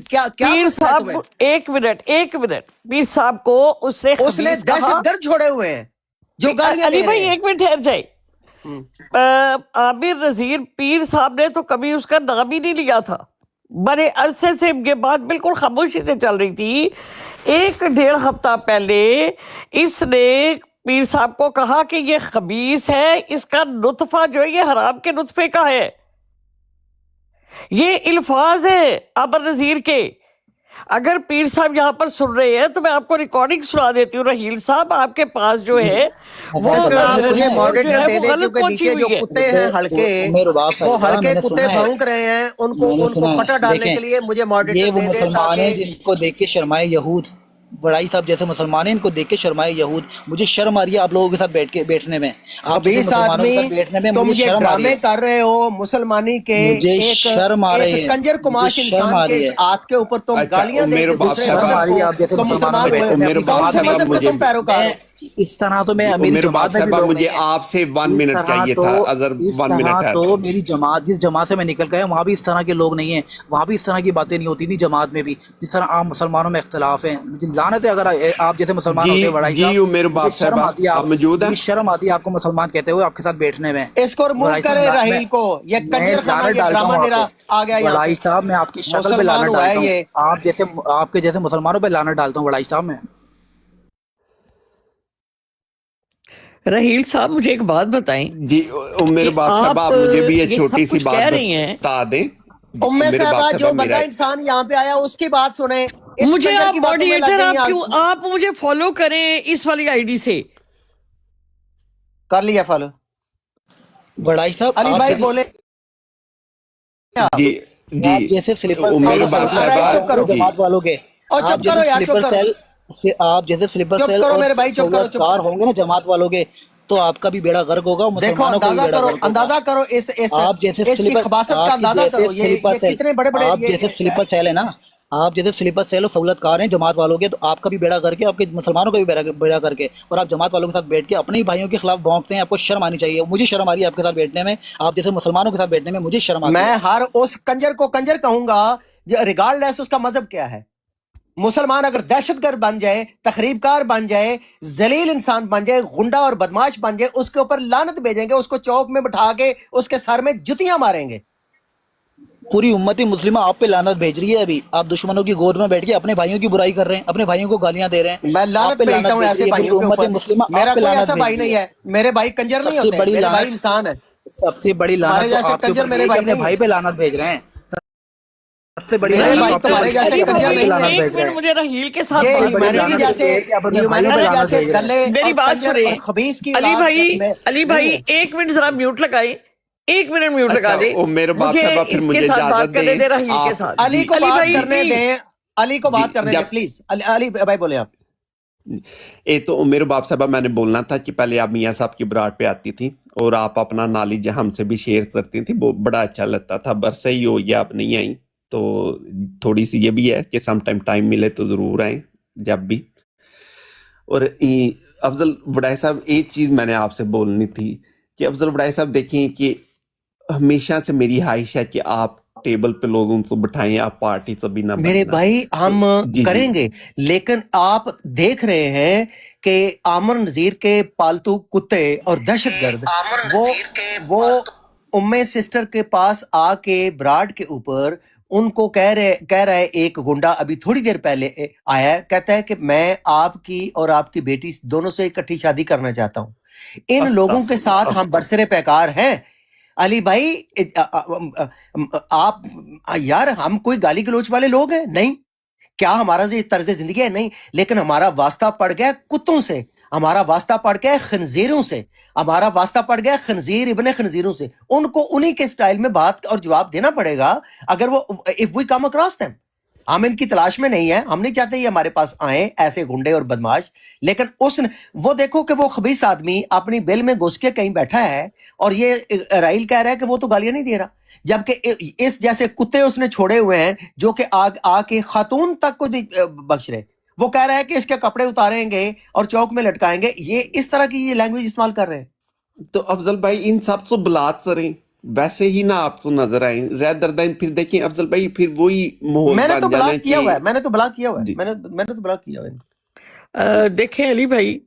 کیا پیر مسئلہ ہے صاحب تمہیں؟ ایک منٹ پیر صاحب کو اس نے دہشت گرد چھوڑے ہوئے ہیں جو گالیاں علی دے بھائی رہے ہیں. ایک منٹ ٹھہر جائے. عامر نذیر پیر صاحب نے تو کبھی اس کا نام ہی نہیں لیا تھا. بڑے عرصے سے یہ بات بالکل خاموشی سے چل رہی تھی. 1.5 ہفتہ پہلے اس نے پیر صاحب کو کہا کہ یہ خبیث ہے, اس کا نطفہ جو ہے یہ حرام کے نطفے کا ہے. یہ الفاظ ہیں عامر نذیر کے. اگر پیر صاحب یہاں پر سن رہے ہیں تو میں آپ کو ریکارڈنگ سنا دیتی ہوں. رحیل صاحب آپ کے پاس جو ہے وہ آپ مجھے ماڈریٹر دے دیں, غلط کیونکہ پہنچی نیچے جو ہوئی ہے. کتے ہیں ہلکے, وہ ہلکے کتے بھونک رہے ہیں, ان کو پٹا ڈالنے کے لیے مجھے ماڈریٹر یہ وہ دے دیں مسلمان ہیں جن کو دیکھ کے شرمائے یہود. بڑائی صاحب جیسے مسلمان ہیں ان کو دیکھ کے شرمائے یہود. مجھے شرم آ رہی ہے آپ لوگوں کے ساتھ بیٹھنے میں, آپ جیسے خبیث مسلمانوں کے آدمی. ساتھ بیٹھنے میں تم مجھے یہ شرم آ رہی ڈرامے ہے. کر رہے ہو مسلمانی کے, مجھے شرم آ رہی ایک ہے, کنجر مجھے کماش شرم انسان آ کے رہی ہے. ہاتھ کے اوپر تم اچھا گالیاں دے عمیر کے باپ دوسرے صاحب, شرم آ رہی ہے مذہب آپ جیسے کو. تم مسلمانوں مسلمان میں ہوئے, بیٹھنے عمیر اپنی باپ کون سے جماعت میں صاحب مذہب کے مجھے تم پیروکار ہو؟ اس طرح تو میں میری عمیر باپ جماعت میں بھی صاحبہ لوگ مجھے نہیں ہیں. آپ سے 1 اس منٹ طرح چاہیے تو تھا, اگر اس 1 منٹ طرح ہے تو تو. میری جماعت جس جماعت سے میں نکل گیا وہاں بھی اس طرح کے لوگ نہیں ہیں, وہاں بھی اس طرح کی باتیں نہیں ہوتی تھی جماعت میں بھی جس طرح عام مسلمانوں میں اختلاف ہیں. مجھے لعنت ہے اگر آپ جیسے مسلمان ہوتے ہیں وڑائی جی صاحب, عمیر مجھے باپ شرم صاحبہ آتی ہے آپ موجود ہیں؟ مجھے شرم آتی ہے آپ کو مسلمان کہتے ہوئے آپ کے ساتھ بیٹھنے میں. اس کو رموو وڑائی کرے صاحب رحیل کو, یہ میں کنجر خانہ, لعنت یہ ڈالتا ڈرامہ ہوں آپ نرا پہ. آ گیا یہاں وڑائی پہ. صاحب میں آپ کی شکل پہ مسلمان لعنت ہوا ہے ڈالتا ہوں, یہ. آپ کے جیسے مسلمانوں پہ لعنت ڈالتا ہوں وڑائی صاحب میں. رحیل صاحب مجھے ایک بات بتائیں جی عمیر کہ باپ صاحبہ آپ آپ مجھے بھی یہ یہ چھوٹی سب سی کچھ بات کہہ رہی ہیں, بتا دیں. ام عمیر باپ صاحبہ جو صاحبہ بندہ میرا انسان یہاں پہ آیا اس کی بات سنیں, اس مجھے کنجر آپ کی باتوں میں لگ ماڈریٹر گئی آپ مجھے فالو کریں اس والی آئی ڈی سے. کر لیا فالو. وڑائی صاحب علی آپ بھائی جیسے بولے جی جی آپ جیسے سلیپر عمیر سیل باپ رائل صاحبہ چپ کرو, جی جماعت والوں کے, اور آپ چپ جیسے کرو یار, چپ سلیپر کرو, سیل آپ جیسے سلیپر چپ سیل کرو اور میرے بھائی, چپ کرو, سہولت چپ کار کرو. ہوں گے نا جماعت والوں کے, تو آپ کا بھی بیڑا غرق ہوگا, دیکھو مسلمانوں کا بھی بیڑا غرق ہوگا. اندازہ کرو آپ جیسے اس کی سلیپر خباثت کا آپ کی اندازہ جیسے کرو. سلیپر یہ سیل کتنے بڑے بڑے آپ جیسے سلیپر سیل ہے نا, آپ جیسے سلیپر سیل اور سہولت کار ہیں جماعت والوں کے, تو آپ کا بھی بیڑا غرق ہے, آپ کے مسلمانوں کا بھی بیڑا غرق ہے. اور آپ جماعت والوں کے ساتھ بیٹھ کے اپنے ہی بھائیوں کے خلاف بھونکتے ہیں. آپ کو شرم آنی چاہیے. مجھے شرم آ رہی ہے آپ کے ساتھ بیٹھنے میں, آپ جیسے مسلمانوں کے ساتھ بیٹھنے میں مجھے شرم آتی ہے. میں ہر اس کنجر کو کنجر کہوں گا ریگارڈ لیس اس کا مذہب کیا ہے. مسلمان اگر دہشت گرد بن جائے, تخریب کار بن جائے, ذلیل انسان بن جائے, غنڈہ اور بدماش بن جائے, اس کے اوپر لعنت بھیجیں گے, اس کو چوک میں بٹھا کے اس کے سر میں جتیاں ماریں گے. پوری امت مسلمہ آپ پہ لعنت بھیج رہی ہے. ابھی آپ دشمنوں کی گود میں بیٹھ کے اپنے بھائیوں کی برائی کر رہے ہیں, اپنے بھائیوں کو گالیاں دے رہے ہیں. میں آپ لعنت پہ بھیجتا لعنت ہوں بھیج ایسے رہی ہے پوری بھائیوں کے امت اوپر. مسلمہ, میرا آپ پہ کوئی لعنت ایسا بھیج بھائی رہی نہیں ہے. ہے, میرے بھائی کنجر نہیں سب سے ہوتے, بڑی میرے بھائی لعنت, انسان ہے. سب سے بڑی تمہارے لعنت تو جیسے آپ کے کنجر اوپر میرے یہ ہے کہ بھائی اپنے نہیں بھائی ہیں. پہ لعنت بھیج رہے ہیں. سب سے بڑی میرے لعنت بھائی تو آپ کے تمہارے اوپر یہ ہے جیسے کہ علی اپنے کنجر بھائی پہ بھائی نہیں لعنت ہیں. ایک بھیج رہے منٹ ہیں. مجھے رحیل کے ساتھ یہ سب سے بات بڑی کرنے ہیومینٹی لعنت دیجیے. یہ ہے کہ اپنے بھائیوں پہ ہمارے لعنت جیسے بھیج رہے ہیں. ڈلے میری اور بات کنجر اور سنیں خبیث کی علی اولاد بھائی, میں علی نہیں بھائی ہے. 1 منٹ ذرا میوٹ لگائیں, 1 منٹ میوٹ لگا اچھا دیں. عمیر باپ مجھے صاحبہ پھر اس کے مجھے ساتھ بات اجازت کرنے دیں. دیں رحیل کے آپ ساتھ. علی کو علی بات بھائی کرنے دیں, علی کو جی بات کرنے دیں جب پلیز. علی بھائی بولے آپ. تو عمیر باپ صاحبہ میں نے بولنا تھا کہ پہلے آپ میاں صاحب کی براٹ پہ آتی تھی اور آپ اپنا نالج ہم سے بھی شیئر کرتی تھی, وہ بڑا اچھا لگتا تھا. برسے ہی ہو گیا آپ نہیں آئیں, تو تھوڑی سی یہ بھی ہے کہ سم ٹائم ملے تو ضرور آئیں جب بھی. اور افضل وڑائے صاحب ایک چیز میں نے آپ سے بولنی تھی کہ افضل وڑائے صاحب دیکھیں کہ ہمیشہ سے میری خواہش ہے کہ آپ ٹیبل پہ لوگوں کو بٹھائیں, آپ پارٹی تو بھی نہ میرے بننا. بھائی تو ہم جی کریں گے, لیکن آپ دیکھ رہے ہیں کہ عامر نذیر کے پالتو کتے اور دہشت گرد وہ ام سسٹر کے پاس آ کے براڈ کے اوپر ان کو کہہ رہا ہے. ایک گنڈا ابھی تھوڑی دیر پہلے آیا ہے, کہتا ہے کہ میں آپ کی اور آپ کی بیٹی دونوں سے اکٹھی شادی کرنا چاہتا ہوں. ان لوگوں کے ساتھ ہم برسر پیکار ہیں. علی بھائی آپ یار, ہم کوئی گالی گلوچ والے لوگ ہیں نہیں, کیا ہمارا یہ طرز زندگی ہے نہیں, لیکن ہمارا واسطہ پڑ گیا کتوں سے, ہمارا واسطہ پڑ گیا خنزیروں سے, ہمارا واسطہ پڑ گیا خنزیر ابن خنزیروں سے. ان کو انہی کے سٹائل میں بات اور جواب دینا پڑے گا اگر وہ if we come across them. ہم ان کی تلاش میں نہیں ہیں, ہم نہیں چاہتے یہ ہمارے پاس آئیں ایسے گنڈے اور بدماش. لیکن وہ دیکھو کہ وہ خبیث آدمی اپنی بل میں گھس کے کہیں بیٹھا ہے اور یہ رائل کہہ رہا ہے کہ وہ تو گالیاں نہیں دے رہا, جبکہ اس جیسے کتے اس نے چھوڑے ہوئے ہیں جو کہ آ کے خاتون تک کو نہیں بخش رہے. وہ کہہ رہا ہے کہ اس کے کپڑے اتاریں گے اور چوک میں لٹکائیں گے. یہ اس طرح کی یہ لینگویج استعمال کر رہے ہیں. تو افضل بھائی ان سب سے بلات کریں, वैसे ही ना आप तो नजर आए रेदर देन फिर देखें अफजल भाई फिर वही माहौल मैंने बन तो जाना ब्लॉक किया हुआ है, कि मैंने तो ब्लॉक किया हुआ है, जी मैंने तो ब्लॉक किया हुआ है। देखें अली भाई,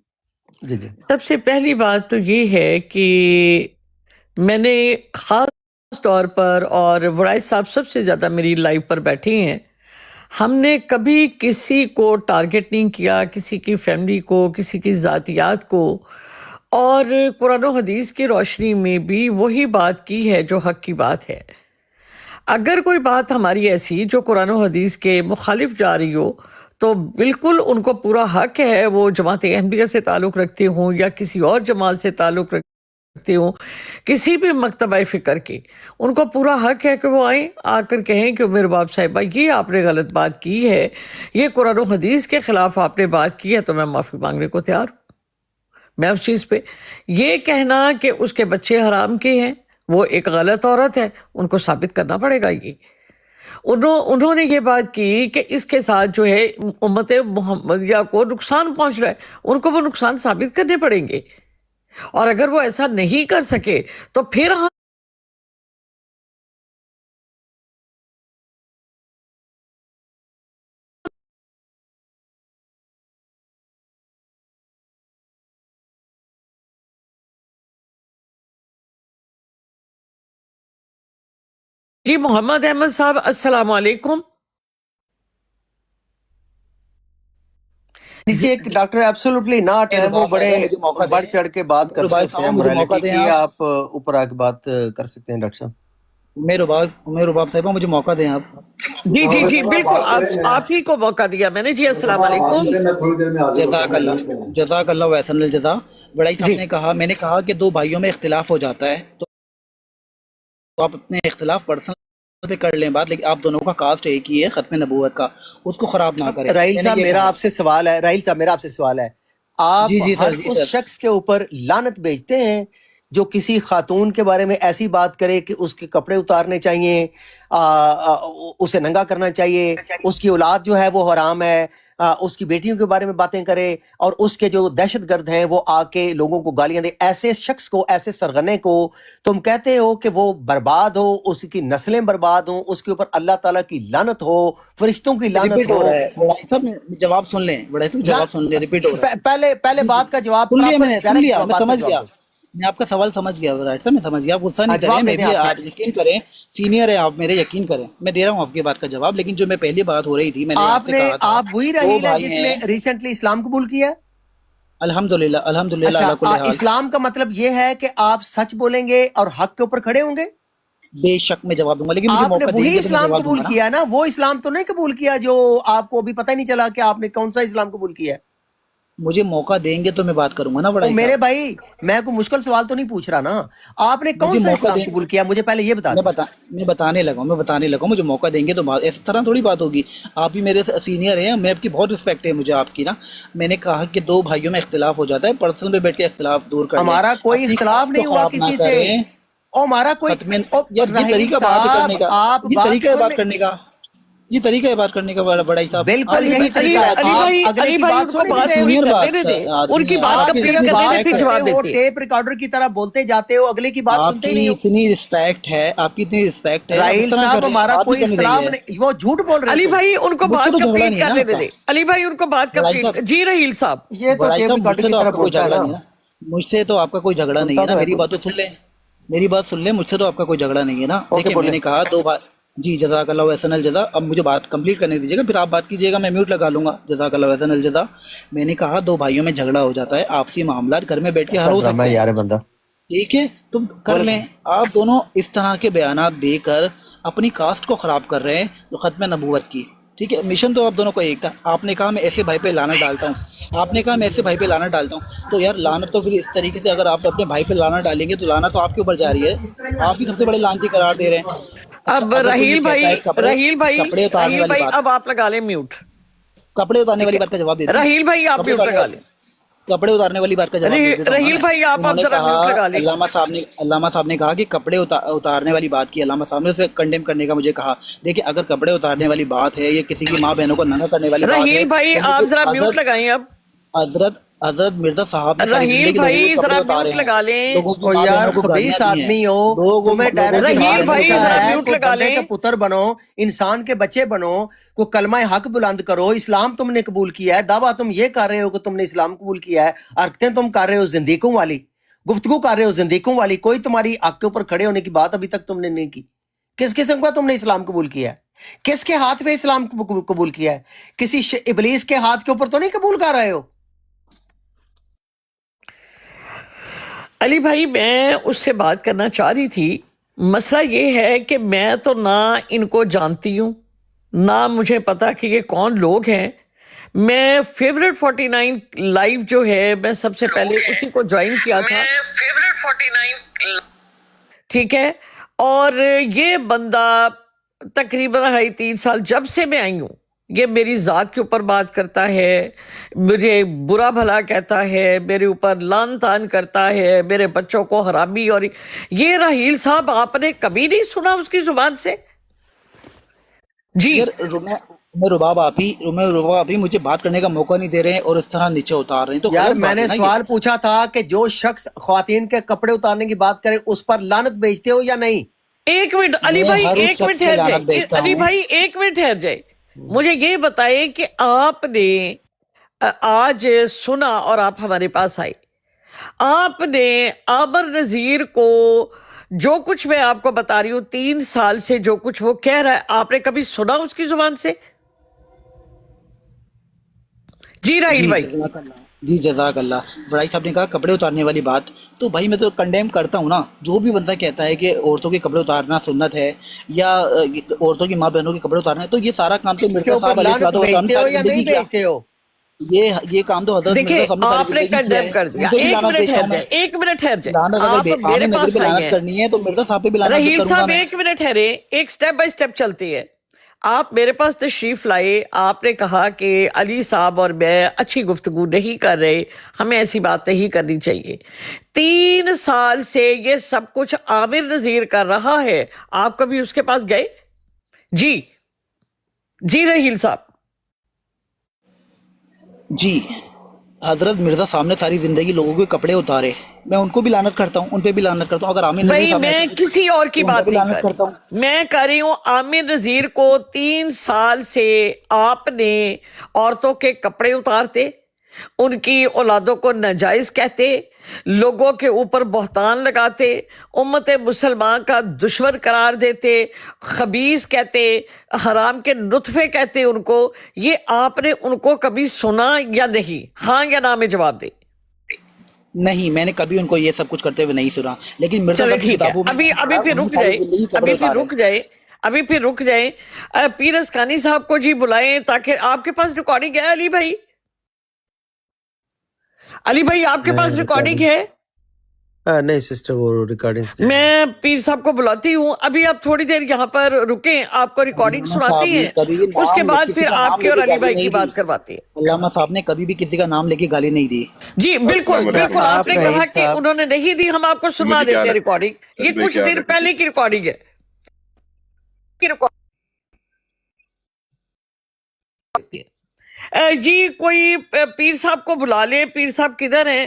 जी जी सबसे पहली बात तो ये है कि मैंने खास तौर पर, और वराइस साहब सबसे ज़्यादा मेरी लाइव पर बैठे हैं, हमने कभी किसी को टारगेट नहीं किया, किसी की फैमिली को, किसी की ज़ातियात को, और कुरान और हदीस की रोशनी में भी वही बात की है जो हक की बात है। अगर कोई बात हमारी ऐसी जो कुरान और हदीस के मुखालिफ जा रही हो तो बिल्कुल उनको पूरा हक है, वो जमात अहमदिया से ताल्लुक़ रखते हों या किसी और जमात से ताल्लुक़ रखते हों, किसी भी मकतबा फ़िक्र के, उनको पूरा हक है कि वो आएँ, आकर कहें कि मेरे बाप साहिबा ये आपने गलत बात की है, ये कुरान और हदीस के ख़िलाफ़ आपने बात की है, तो मैं माफ़ी मांगने को तैयार हूँ। मैं उस चीज़ पे ये कहना कि उसके बच्चे हराम के हैं, वो एक गलत औरत है, उनको साबित करना पड़ेगा। ये उन्होंने ये बात की कि इसके साथ जो है उम्मत मुहम्मदिया को नुकसान पहुंच रहा है, उनको वो नुकसान साबित करने पड़ेंगे, और अगर वो ऐसा नहीं कर सके तो फिर हम जी मोहम्मद अहमद साहब अस्सलाम वालेकुम। नीचे एक डॉक्टर एब्सोल्युटली नॉट है, वो बड़े मुझे मौका बढ़ दें, चढ़ के बात कर भाई सकते हैं साहब मुझे मौका मोरालिटी दें की, आप, आप ऊपर आके बात कर सकते हैं डॉक्टर साहब। मेरे बाप साहिबा मुझे मौका दें आप। जी जी जी बिल्कुल, आप ही को मौका दिया मैंने जी। अस्सलाम वालेकुम। जज़ाकल्लाह वहसनल जज़ा। बड़ाई साहब जी ने कहा, मैंने कहा कि दो भाइयों में इख्तिलाफ हो जाता है तो आप अपने इख्तिलाफ पर्सनल पे कर लें बात, लेकिन आप दोनों का कास्ट एक ही है, खत्म नबूवत का, उसको खराब ना करें। राहिल मैंने साहब ये मेरा कहा। आपसे सवाल है, राहिल साहब मेरा आपसे सवाल है, आप जी जी हर सर, जी उस सर। शख्स के ऊपर लानत भेजते हैं जो किसी खातून के बारे में ऐसी बात करे कि उसके कपड़े उतारने चाहिए, उसे नंगा करना चाहिए, उसकी औलाद जो है वो हराम है, उसकी बेटियों के बारे में बातें करे, और उसके जो दहशतगर्द हैं वो आके लोगों को गालियां दे, ऐसे शख्स को, ऐसे सरगने को तुम कहते हो कि वो बर्बाद हो, उसकी नस्लें बर्बाद हो, उसके ऊपर अल्लाह ताला की लानत हो, फरिश्तों की लानत रिपीट हो। हो रहा है बड़ाई साहब, जवाब सुन लें, बड़ाई साहब जवाब सुन लें, रिपीट हो रहा है। पहले बात का जवाब सुन लिया प्रॉपर मैंने, सुन डायरेक्ट लिया, मैं बात का समझ जवाब गया, दो। मैं आपका सवाल समझ गया राइट साहब, मैं समझ गया, आप गुस्सा नहीं करें, जवाब मैं दे भी, दें आप यकीन करें, सीनियर है आप मेरे, यकीन करें, मैं दे रहा हूँ आपकी बात का जवाब। लेकिन जो मैं पहली बात हो रही थी, मैंने आपसे आपने कहा था आप वही दो रहील है भाई जिसने हैं। रिसेंटली इस्लाम कबूल किया है? अल्हम्दुलिल्लाह, अल्हम्दुलिल्लाह अच्छा, अला कुल्ली हाल। इस्लाम का मतलब ये है कि आप सच बोलेंगे और हक के ऊपर खड़े होंगे। बेशक मैं जवाब दूंगा, लेकिन मुझे आपने मौका वही देंगे तो मैं इस्लाम जवाब कबूल दूंगा ना। किया है ना, वो इस्लाम तो नहीं कबूल किया जो आपको अभी पता ही नहीं चला कि आपने कौन सा इस्लाम कबूल किया है। मुझे मौका देंगे तो मैं बात करूंगा ना तो बड़ाई मेरे साहब। भाई, मैं कोई मुश्किल सवाल तो नहीं पूछ रहा ना, आपने कौन मुझे सा मौका इस्लाम दें, कबूल किया, मुझे पहले ये बता मैं दें। बताने लगा, मुझे मौका देंगे तो बात, इस तरह थोड़ी बात होगी। आप भी मेरे सीनियर हैं, मैं आपकी बहुत रिस्पेक्ट है मुझे आपकी ना। मैंने कहा कि दो भाइयों में इख्तिलाफ हो जाता है, पर्सनल पे बैठ के इख्तिलाफ दूर कर लें, हमारा कोई अपनी इख्तिलाफ खास नहीं को हुआ खराब ना किसी से, करें। और हमारा कोई खत्म ओ, यार, ये राहील तरीका बात करने साहब का, आप ये बात तरीका है बात सुन, करने का, ये तरीका है बात करने का बड़ाई साहब। बिल्कुल आगे यही मैं अली सीधी तरीका है। बात अली है, आप भाई अगले अली की भाई बात उनको सुन बात रहे पूरी सीनियर करने बात दे, आदमी उनकी है, बात आप आपकी कंप्लीट सिर्फ जितनी करने दे, बात फिर रिस्पेक्ट है, करते जवाब हो, देंगे। टेप रिकॉर्डर की तरह बोलते जाते हो, अगले की बात सुनते ही आपकी नहीं हो। इतनी रिस्पेक्ट है, आपकी इतनी रिस्पेक्ट है, आप इस राहील तरह साहब कर रहे हैं, हमारा बात कोई नहीं करने इख्तिलाफ देंगे। नहीं, वो झूठ बोल रहे हो अली तुम। भाई उनको मुझसे बात तो झगड़ा कंप्लीट नहीं है ना करने दे आपका दे, अली भाई उनको बात बड़ाई कंप्लीट साहब। जी। रहील साहब ये तो बड़ाई टेप साहब रिकॉर्डर मुझसे की तो तरह आपका कोई बोलता है झगड़ा ना, नहीं है ना, मुझसे तो आपका कोई झगड़ा नहीं बोलता है ना। तो है मेरी कोई। बात तो सुन ले, मेरी बात सुन ले, मुझसे तो आपका कोई झगड़ा नहीं है ना। ओके देखिए बोले। मैंने कहा दो बात, जी जज़ाकल्लाह वहसनल जज़ा। अब मुझे बात कंप्लीट करने दीजिएगा, फिर आप बात कीजिएगा, मैं म्यूट लगा लूंगा। जज़ाकल्लाह वहसनल जज़ा। मैंने कहा दो भाइयों में झगड़ा हो जाता है, आपसी मामला घर में बैठ के हल कैसा हो ड्रामा सकते है हैं, यार बंदा। ठीक है, तुम कर बोले लें। आप दोनों इस तरह के बयानात देकर अपनी कास्ट को ख़राब कर रहे हैं, तो ख़त्म नबूवत की, ठीक है। मिशन तो आप दोनों का एक था। आपने कहा मैं ऐसे भाई पे लानत डालता हूँ, आपने कहा मैं ऐसे भाई पे लानत डालता हूँ, तो यार लानत तो फिर इस तरीके से अगर आप अपने भाई पे लानत डालेंगे तो लानत तो आपके ऊपर जा रही है, आप ही सबसे बड़े लानती करार दे रहे हैं। अच्छा, अब अगर कोई ये कहता है कपड़े कपड़े उतारने रहील वाली भाई बात, अब आप लगा लें म्यूट। कपड़े उतारने ठीक वाली है बात का जवाब दे दें। रहील भाई, आप कपड़े म्यूट लगा उतारने लें। कपड़े उतारने वाली बात का जवाब दे देता हूँ ना रहील मैं। भाई आप उन्होंने जरा कहा, म्यूट लगा लें। अल्लामा साहब ने कहा कि कपड़े उतारने वाली बात की, अल्लामा साहब ने उसे कंडेम करने का मुझे कहा। देखिए अगर कपड़े उतारने वाली बात है, ये किसी की माँ बहनों को नंगा करने वाली बात है, रहील भाई तो आप मुझे जरा म्यूट हजरत लगाएं अब। हजरत حضرت مرزا صاحب نے ساری رحیل زندگی لوگوں بھائی کے کپڑے ذرا اتارے میوٹ ہیں، لگا لیں. لوگوں کی او ماں یار بہنوں کو خبیث گالیاں دی ہیں، آدمی ہو، لوگوں تمہیں لوگوں ڈائریکٹ کے رحیل ماں جواب بہنوں بھائی کو ملتا ذرا گالیاں ہے دی میوٹ کوئی لگا بندے لیں. کے پتر بنو، انسان کے بچے بنو، کوئی کلمہ حق بلند کرو. اسلام تم نے قبول کیا ہے، دعویٰ تم یہ کر رہے ہو کہ تم نے اسلام قبول کیا ہے، حرکتیں تم کر رہے ہو زندیقوں والی، گفتگو کر رہے ہو زندیقوں والی. کوئی تمہاری حق کے اوپر کھڑے ہونے کی بات ابھی تک تم نے نہیں کی. کس قسم کا تم نے اسلام قبول کیا ہے؟ کس کے ہاتھ پہ اسلام قبول کیا ہے؟ کسی ابلیس کے ہاتھ کے اوپر تو نہیں قبول کر رہے ہو؟ علی بھائی میں اس سے بات کرنا چاہ رہی تھی. مسئلہ یہ ہے کہ میں تو نہ ان کو جانتی ہوں، نہ مجھے پتا کہ یہ کون لوگ ہیں. میں فیوریٹ 49 لائیو جو ہے میں سب سے پہلے اسی کو جوائن کیا تھا، ٹھیک ہے. اور یہ بندہ تقریباً 2.5-3 سال جب سے میں آئی ہوں، یہ میری ذات کے اوپر بات کرتا ہے، مجھے برا بھلا کہتا ہے، میرے اوپر لان تان کرتا ہے، میرے بچوں کو حرامی. اور یہ رحیل صاحب آپ نے کبھی نہیں سنا اس کی زبان سے؟ جی یار رباب آپ ہی مجھے بات کرنے کا موقع نہیں دے رہے ہیں اور اس طرح نیچے اتار رہے ہیں، تو یار غلط میں بات نے ہے نا. سوال پوچھا تھا کہ جو شخص خواتین کے کپڑے اتارنے کی بات کرے اس پر لعنت بھیجتے ہو یا نہیں؟ ایک منٹ علی میں بھائی، ہر اس ایک منٹ شخص میں ٹھہر لعنت جائے. بھیجتا علی ہوں. بھائی ایک منٹ ٹھہر جائے. مجھے یہ بتائیں کہ آپ نے آج سنا اور آپ ہمارے پاس آئے، آپ نے عامر نذیر کو جو کچھ میں آپ کو بتا رہی ہوں 3 سال سے جو کچھ وہ کہہ رہا ہے، آپ نے کبھی سنا اس کی زبان سے؟ جی راہیل جی بھائی. جزاک اللہ، جی جزاک اللہ. بڑائی صاحب نے کہا کپڑے اتارنے والی بات، تو بھائی میں تو کنڈیم کرتا ہوں نا. جو بھی بندہ کہتا ہے کہ عورتوں کے کپڑے اتارنا سنت ہے یا عورتوں کی ماں بہنوں کے کپڑے اتارنا ہے، تو یہ سارا کام تو اس کے مرزا اوپر صاحب علیہ لعنت الصلوۃ والسلام نے بھیجتے ہو ساری یا نہیں زندگی کیا. بھیجتے ہو؟ یہ کام تو حضرت دیکھیں مرزا صاحب نے ساری آپ نے زندگی کیا کنڈیم ہے، کر ان دیا. کو بھی ایک لعنت منٹ بھیجتا ٹھہر ہوں میں. جائے، ایک منٹ ٹھہر جائے. لعنت آپ اگر میرے عام نبی پاس پہ آئی لعنت ہیں. کرنی ہے تو مرزا صاحب پہ بھی لعنت رحیل کروں گا صاحب میں. ایک منٹ ٹھہرے، ایک سٹیپ بائی سٹیپ چلتی ہے. آپ میرے پاس تشریف لائے، آپ نے کہا کہ علی صاحب اور میں اچھی گفتگو نہیں کر رہے، ہمیں ایسی بات نہیں کرنی چاہیے. 3 سال سے یہ سب کچھ عامر نذیر کر رہا ہے، آپ کبھی اس کے پاس گئے؟ جی جی رحیل صاحب. جی حضرت مرزا صاحب نے ساری زندگی لوگوں کے کپڑے اتارے، میں ان کو بھی لعنت کرتا ہوں، ان پہ بھی لعنت کرتا ہوں. اگر عامر نذیر بھائی صاحب نے میں ایسا کچھ کسی اور کی تو ان پہ بات بھی نہیں لعنت کر رہی، کرتا ہوں. میں کہہ رہی ہوں عامر نذیر کو 3 سال سے آپ نے عورتوں کے کپڑے اتارتے، ان کی اولادوں کو ناجائز کہتے، لوگوں کے اوپر بہتان لگاتے، امت مسلمان کا دشمن قرار دیتے، خبیث کہتے، حرام کے نطفے کہتے ان کو. یہ آپ نے ان کو کبھی سنا یا نہیں؟ ہاں یا نہ میں جواب دے. نہیں، میں نے کبھی ان کو یہ سب کچھ کرتے ہوئے نہیں سنا، لیکن مرزا چلے صاحب کی ٹھیک ہے، کتابوں میں ابھی پھر انہوں نے رک ساری جائے، زندگی کپڑے ابھی پھر اتارے. رک جائے، ابھی پھر رک جائیں. پیر اسکانی صاحب کو جی بلائیں، تاکہ آپ کے پاس ریکارڈنگ ہے. علی بھائی، علی بھائی آپ کے میں پاس ریکارڈنگ ریکارڈنگ ہے؟ نہیں سسٹر، وہ ریکارڈنگز نہیں. میں پیر صاحب کو بلاتی ہوں، ابھی آپ تھوڑی دیر یہاں پر رکیں، آپ کو ریکارڈنگ علامہ صاحب سناتی نے ہیں، کبھی بھی اس کے نام بعد کسی پھر کا آپ نام کی لے اور کے علی گالی بھائی کی نہیں دی. بات کرواتی ہے. علامہ صاحب نے کبھی بھی کسی کا نام لے کے گالی نہیں دی. جی بالکل بالکل، آپ نے رحیل کہا کہ صاحب، انہوں نے نہیں دی، ہم آپ کو سنوا دیتے ہیں ریکارڈنگ. یہ کچھ دیر پہلے کی ریکارڈنگ ہے. جی کوئی پیر صاحب کو بلا لے. پیر صاحب کدھر ہیں؟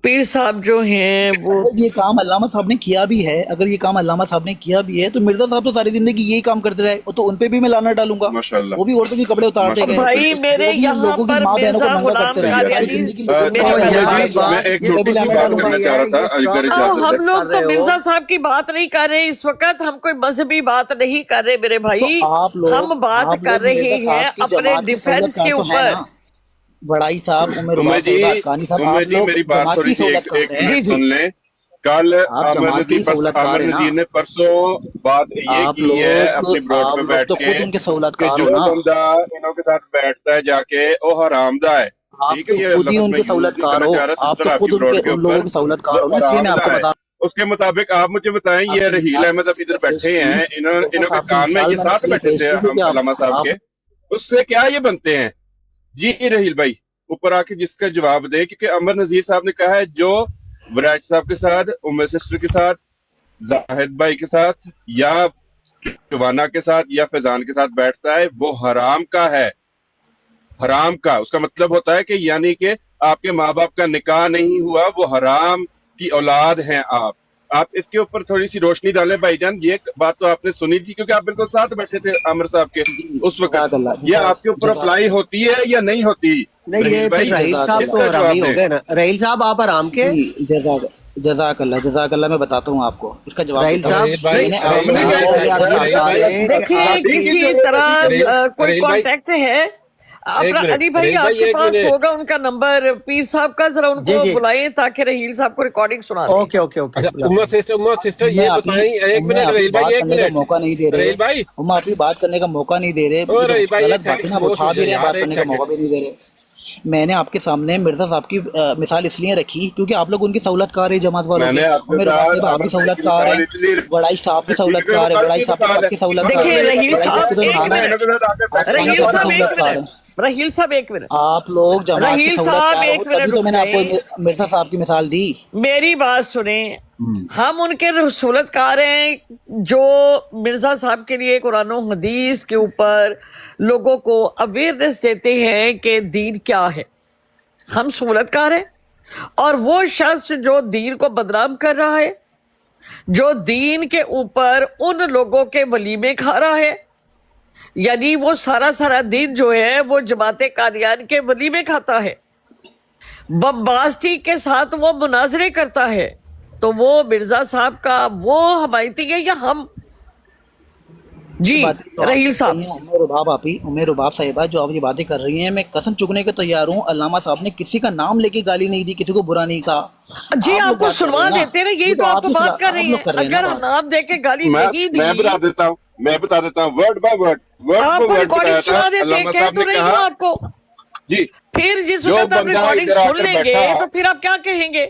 پیر صاحب جو ہیں وہ اگر یہ کام علامہ صاحب نے کیا بھی ہے، اگر یہ کام علامہ صاحب نے کیا بھی ہے، تو مرزا صاحب تو ساری زندگی یہی کام کرتے رہے، تو ان پہ بھی میں لعنت ڈالوں گا. وہ بھی عورتوں کے کپڑے اتارتے گئے، بھائی میرے وہ بھی یہاں لوگوں کی پر ماں بہنوں کو مرزا ننگا غلام کرتے رہے، ساری قادیانی زندگی لوگوں میری کو تو پہلے یار بات بات ان جس پہ بھی چیز لعنت کی ڈالوں ہو گا. رہی ہے یہ اسٹراک ہم لوگ کر تو رہے ہو. مرزا صاحب کی بات نہیں کر رہے اس وقت، ہم کوئی مذہبی بات نہیں کر رہے میرے تو بھائی، ہم بات کر رہے مرزا ہیں صاحب کی اپنے جماعت کے سہولت ڈیفنس کے کار تو ہے اوپر. نا. بڑائی صاحب، رباب صاحبہ، اسکانی صاحب، آپ لوگ جماعت کی سہولت کار ہیں. جی جی آپ جماعت کی سہولت کار ہیں نا. آپ لوگ تو خود ان کے سہولت کار ہو نا. آپ تو خود ہی ان کے سہولت کار ہو، آپ تو خود ان لوگوں کی سہولت کار ہو نا، اس لیے میں آپ کو بتا آپ نے مثال پیش کی، مرزا صاحب کی مثال میں نے اس لیے پیش کی کیونکہ آپ حرام کا اس کا مطلب ہوتا ہے کہ یعنی کہ آپ کے ماں باپ کا نکاح نہیں ہوا، وہ حرام کی اولاد ہیں آپ اس کے اوپر تھوڑی سی روشنی ڈالیں بھائی جان. یہ بات تو آپ نے سنی تھی کیونکہ آپ بالکل ساتھ بیٹھے تھے عامر صاحب کے اس وقت. جزاک اللہ یہ آپ کے اوپر اپلائی ہوتی ہے یا نہیں ہوتی؟ نہیں یہ پھر رحیل صاحب اس تو کا حرامی جواب ہو گئے نا. رحیل صاحب آپ حرام کے جی جزاک اللہ میں بتاتا ہوں آپ کو اس کا جواب رحیل دیتا ہوں. صاحب میں نے آپ رحیل کو صاحب آپ یہ بتا رہے ہیں کہ دیکھیے آپ کسی طرح کوئی کانٹیکٹ ہے اپنا علی بھائی آپ کے پاس ہوگا ان کا نمبر، پیر صاحب کا، ذرا ان کو بلائیں تاکہ رحیل صاحب کو ریکارڈنگ سنا دیں. Okay okay okay. Umar sister یہ بتائیں ایک منٹ رحیل بھائی، ایک منٹ موقع نہیں دے رہے رحیل بھائی، آپ بھی بات کرنے کا موقع نہیں دے رہے، رحیل بھائی غلط باتیں نا اٹھا بھی رہے، بات کرنے کا موقع بھی نہیں دے رہے. میں نے آپ کے سامنے مرزا صاحب کی مثال اس لیے رکھی کیونکہ آپ لوگ ان کی سہولت کار ہے جماعت والوں کے، میرے صاحب آپ کی سہولت کار ہیں، بڑائی صاحب کی سہولت کار ہے، بڑائی صاحب کی سہولت کار دیکھیے ہے. رحیل صاحب ایک منٹ آپ لوگ جماعت کی رحیل سہولت صاحب کار ایک ہو، تبھی منٹ تو میں نے آپ رک کو جائیں. مرزا صاحب کی مثال دی. میری بات سنیں، ہم ان کے رسولت کار ہیں جو مرزا صاحب کے لیے قرآن و حدیث کے اوپر لوگوں کو اویئرنیس دیتے ہیں کہ دین کیا ہے. ہم سہولت کار ہیں، اور وہ شخص جو دین کو بدنام کر رہا ہے، جو دین کے اوپر ان لوگوں کے ولیمے کھا رہا ہے، یعنی وہ سارا دن جو ہے وہ جماعت قادیان کے ولیمے کھاتا ہے، بمباسٹی کے ساتھ وہ مناظرے کرتا ہے، تو وہ مرزا صاحب کا وہ حمایتی ہے یا ہم؟ جی رحیل صاحب. عمر رباب صاحبہ جو آپ یہ باتیں کر رہی ہیں، میں قسم چکنے کے تیار ہوں، علامہ صاحب نے کسی کا نام لے کے گالی نہیں دی، کسی کو برا نہیں کہا. جی آپ کو سنوا دیتے نا، یہی تو آپ کو بات کر رہی ہیں. اگر نام دے کے گالی نہیں دی، میں بتا دیتا ہوں ورڈ بائی ورڈ آپ کو ریکارڈنگ سنا دیتے ہیں، کہہ تو رہی ہوں آپ کو. جی پھر جس وقت آپ ریکارڈنگ سن لیں گے تو پھر آپ کیا کہیں گے؟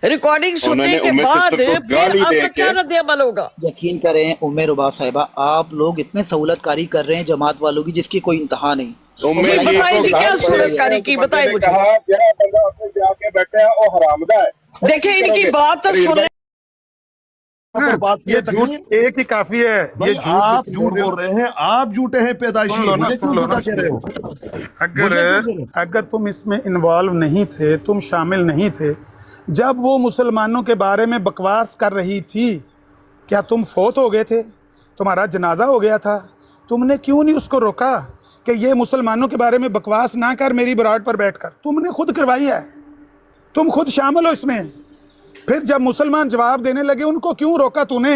ریکارڈنگ سننے کے بعد پھر آپ کا کیا رد عمل ہوگا؟ یقین کریں عمر رباب صاحبہ، آپ لوگ اتنے سہولت کاری کر رہے ہیں جماعت والوں کی جس کی کوئی انتہا نہیں. جی بتائیں جی کیا سہولت کاری کی، بتائیں مجھے. دیکھیں ان کی بات تو سن لیں. یہ جھوٹ ایک ہی کافی ہے. یہ آپ جھوٹ بول رہے ہیں، آپ جھوٹے ہیں پیدائشی. مجھے کیوں جھوٹا کہہ رہے ہو؟ اگر تم اس میں انوالو نہیں تھے، تم شامل نہیں تھے جب وہ مسلمانوں کے بارے میں بکواس کر رہی تھی، کیا تم فوت ہو گئے تھے؟ تمہارا جنازہ ہو گیا تھا؟ تم نے کیوں نہیں اس کو روکا کہ یہ مسلمانوں کے بارے میں بکواس نہ کر میری براڈ پر بیٹھ کر؟ تم نے خود کروائی ہے، تم خود شامل ہو اس میں. پھر جب مسلمان جواب دینے لگے ان کو کیوں روکا؟ تو نے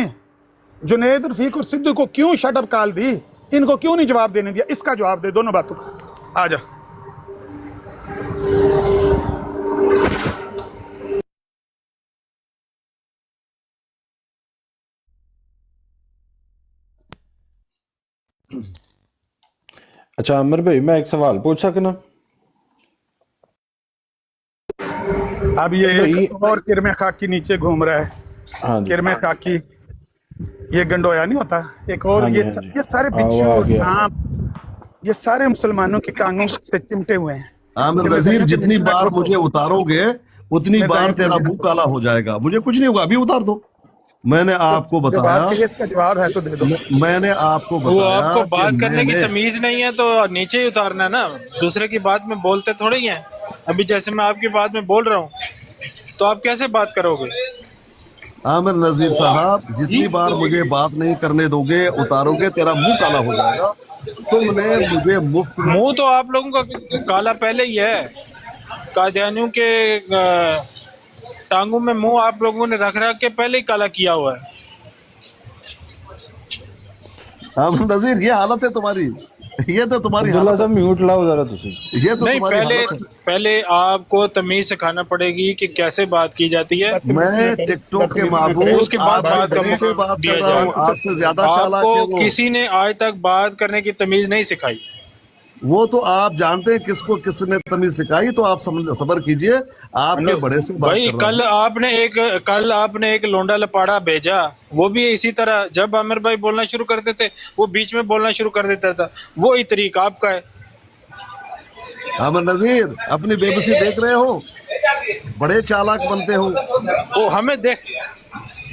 جنید، رفیق اور صدیق کو کیوں شٹ اپ کال دی؟ ان کو کیوں نہیں جواب دینے دیا؟ اس کا جواب دے، دونوں باتوں کا. آ جا. اچھا عامر بھائی میں ایک سوال پوچھ سکنا؟ اب یہ ایک اور کرم خاکی نیچے گھوم رہا ہے. کرم خاکی یہ گنڈویا نہیں ہوتا، ایک اور یہ سارے بچھو، سانپ، یہ سارے مسلمانوں کے کانگوں سے چمٹے ہوئے ہیں. عامر نذیر جتنی بار مجھے اتارو گے اتنی بار تیرا منہ کالا ہو جائے گا. مجھے کچھ نہیں ہوگا، ابھی اتار دو. میں نے آپ کو بتایا، اس کا جواب ہے تو دے دو. میں نے آپ کو بتایا، وہ آپ کو بات کرنے کی تمیز نہیں ہے تو نیچے ہی اتارنا ہے نا. دوسرے کی بات میں بولتے تھوڑے ہی ہیں. ابھی جیسے میں آپ کی بات میں بول رہا ہوں تو آپ کیسے بات کرو گے؟ عامر نذیر صاحب جتنی بار مجھے بات نہیں کرنے دو گے، اتارو گے، تیرا منہ کالا ہو جائے گا. تم نے مجھے مفت میں منہ تو آپ لوگوں کا کالا پہلے ہی ہے. قادیانیوں کے ٹانگوں میں منہ آپ لوگوں نے رکھ کے پہلے ہی کالا کیا ہوا ہے. عامر نذیر یہ حالت ہے تمہاری، یہ تو تمہاری حالت ہے. میوٹ لاؤ ذرا تسی. یہ تو نہیں، تمہاری حالت ہے. پہلے آپ کو تمیز سکھانا پڑے گی کہ کیسے بات کی جاتی ہے. میں ٹک ٹاک کے معبود، اس کے بعد بات کا سے بات دیا کر رہا جائے. ہوں. آپ سے زیادہ آپ چالاک کو ہے وہ. کسی نے آج تک بات کرنے کی تمیز نہیں سکھائی. وہ تو آپ جانتے ہیں کس کو کس نے تمیز سکھائی. تو آپ صبر کیجئے، آپ کے بڑے سے بات بھائی کر رہا ہوں. کل آپ نے ایک لونڈا لپاڑا بھیجا، وہ بھی اسی طرح جب عامر بھائی بولنا شروع کرتے تھے وہ بیچ میں بولنا شروع کر دیتا تھا. وہی طریقہ آپ کا ہے. عامر نذیر اپنی بے بسی دیکھ رہے ہو، بڑے چالاک بنتے ہو. وہ ہمیں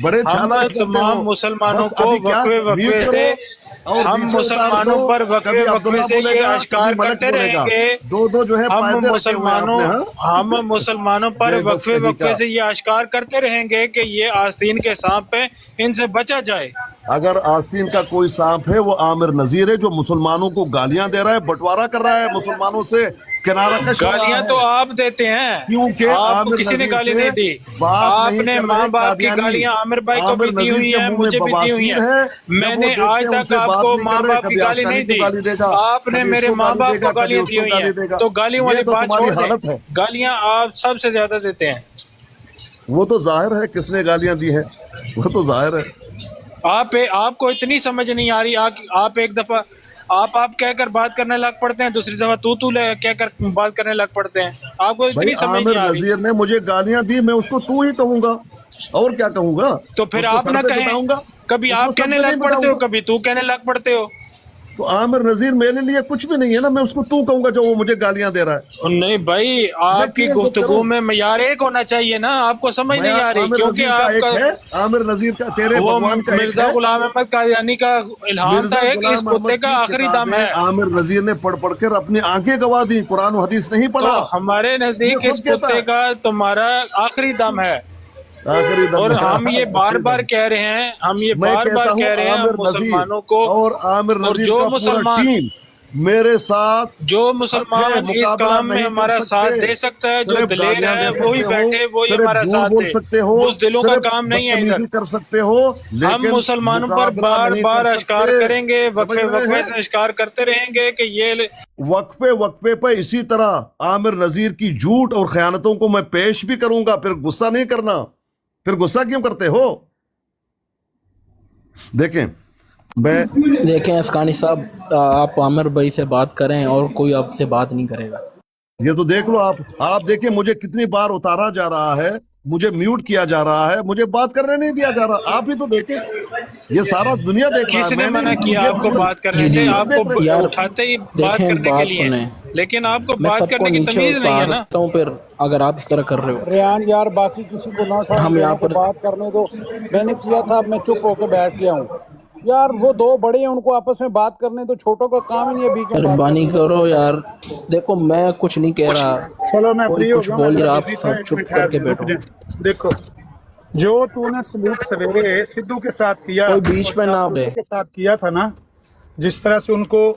बड़े हम चालाक लगते तमाम हो। मुसलमानों बस को अभी क्या वक्फे म्यूट वक्फे करो से और हम पीछे उतार मुसलमानों दो, पर वक्फे कभी वक्फे अब्दुल्ला से ये बोलेगा, आश्कार कभी मलक करते बोलेगा। रहेंगे दो जो है हम फायदे रखे हुए हैं मुसलमानों आपने। हाँ हम मुसलमानों पर ये बस वक्फे कहीं वक्फे का। से ये आश्कार करते रहेंगे कि ये आस्तीन के सांप है, इनसे बचा जाए। अगर आस्तीन का कोई सांप है वो आमिर नजीर है, जो मुसलमानों को गालियां दे रहा है, बंटवारा कर रहा है, मुसलमानों से किनारा कश हो रहा गालियां तो है। आप देते हैं, क्योंकि आपको आमिर किसी ने नजीर गाली से नहीं दी। बात नहीं आपने कर माँ रहे बाप की कादियानी। गालियां आमिर भाई को आमिर भी दी नजीर हुई के हैं, मुंह में मुझे भी दी हुई बवासीर हैं। है। जब मैंने वो देखते आज हैं तक उनसे बात आपको नहीं माँ कर रहे, बाप की कभी गाली नहीं आस्कानी को दी, गाली देगा, आपने कभी मेरे इसको माँ गाली बाप देगा, को कभी गालियां दी उसको हुई गाली हैं। देगा। तो गालियों ये वाली तो बात तुम्हारी छोड़ हालत दें, है। गालियां आप सबसे ज्यादा देते हैं। वो तो जाहिर है किसने गालियां दी है, वो तो जाहिर है। आपको इतनी समझ नहीं आ रही, आप एक दफा आप कहकर बात करने लग पड़ते हैं, दूसरी दफा तू कहकर बात करने लग पड़ते हैं। आपको भाई इतनी समझ नहीं आमिर आ रही। नजीर ने मुझे गालियां दी, मैं उसको तू ही कहूंगा, और क्या कहूंगा? तो फिर उसको आप सर ना पे कहें, बिठाऊंगा, कभी उसको आप सर कहने पे नहीं लग पड़ते हो, बिठाऊंगा। कभी तू कहने लग पड़ते हो। तो आमिर नजीर मेरे लिए कुछ भी नहीं है ना, मैं उसको तू कहूंगा जो वो मुझे गालियां दे रहा है। नहीं भाई, मैं आपकी क्यों इज्जत गुफ्तगू करूं? में मयार एक होना चाहिए ना, आपको समझ मैं नहीं आ रही, आमिर क्योंकि नजीर का एक आपका है, आमिर नजीर का तेरे वो भगवान का एक मिर्जा है। गुलाम अहमद कादियानी का इल्हाम था मिर्जा एक, इस गुलाम कुत्ते अहमद का की आखिरी दम है। किताबें आमिर नजीर ने पढ़ पढ़ कर अपनी आंखें गवा दी, कुरान और हदीस नहीं तो पढ़ा। हमारे ये नजदीक इस खुद कहता कुत्ते है का तुम्हारा आखिरी दम है। आखिरी दम और है, हम ये बार आखिरी बार दम। कह रहे हैं, हम ये मैं बार कहता बार हूँ कह रहे हैं, हम आमिर नजीर मुसलमानों को, और आमिर और नजीर जो का पूरा मुसलमान टीम मेरे साथ जो हक है, मुसलमान इस मुकाबला काम में नहीं कर हमारा साथ सकते। दे सकता है, जो सिर्फ दिलेर गालियां दे है वही सकते हो, बैठे, वही सिर्फ हमारा झूठ साथ बोल दे। सकते हो, बुज़दिलों का सिर्फ काम नहीं है बदतमीजी इधर। कर सकते हो, हम लेकिन मुसलमानों पर मुकाबला बार नहीं बार कर अश्कार सकते। करेंगे, समझ वक्फे रहे वक्फे हैं? से अश्कार करते रहेंगे कि ये वक्फे वक्फे पे इसी तरह आमिर नजीर की झूठ और खयानतों को मैं पेश भी करूंगा। फिर गुस्सा नहीं करना, फिर गुस्सा क्यों करते हो? देखें देखें अफगानी साहब, आप आमिर भाई से बात करें और कोई आपसे बात नहीं करेगा। ये तो देख लो आप देखिए मुझे कितनी बार उतारा जा रहा है, मुझे म्यूट किया जा रहा है, मुझे बात करने नहीं दिया जा रहा। आप ही तो देखें, ये सारा दुनिया देख रहा है। किसने मैंने मना किया ये आपको पूरा- बात करने से? सब आपको देख रहे हैं। यार, उठाते ही बात देखें, करने के बात लिए, सुनें। लेकिन आपको मैं बात सबको करने की नीचे तमीज नहीं है ना। उतारता हूँ, फिर अगर आप इस तरह कर रहे हो। रेहान यार, बाकी किसी को ना उठाओ, हम यहाँ दोनों को पर बात करने दो। मैंने किया था, अब मैं चुप होकर बैठ गया हूँ। यार वो दो बड़े हैं, उनको आपस में बात करने दो, छोटों का काम ही नहीं है बीच में बात मेहरबानी करने। करो यार, देखो मैं कुछ नहीं कह रहा, चलो मैं कोई फ्री हो कुछ गया, बोल मैं रहा, आप बिजी था, सब एक चुप मिनट ठहर करके जाओ, रुक बैठो। जाओ। देखो, जो तूने सलूक सवेरे सिद्धू के साथ किया, कोई बीच में ना आवे। के साथ किया था ना, जिस तरह से उनको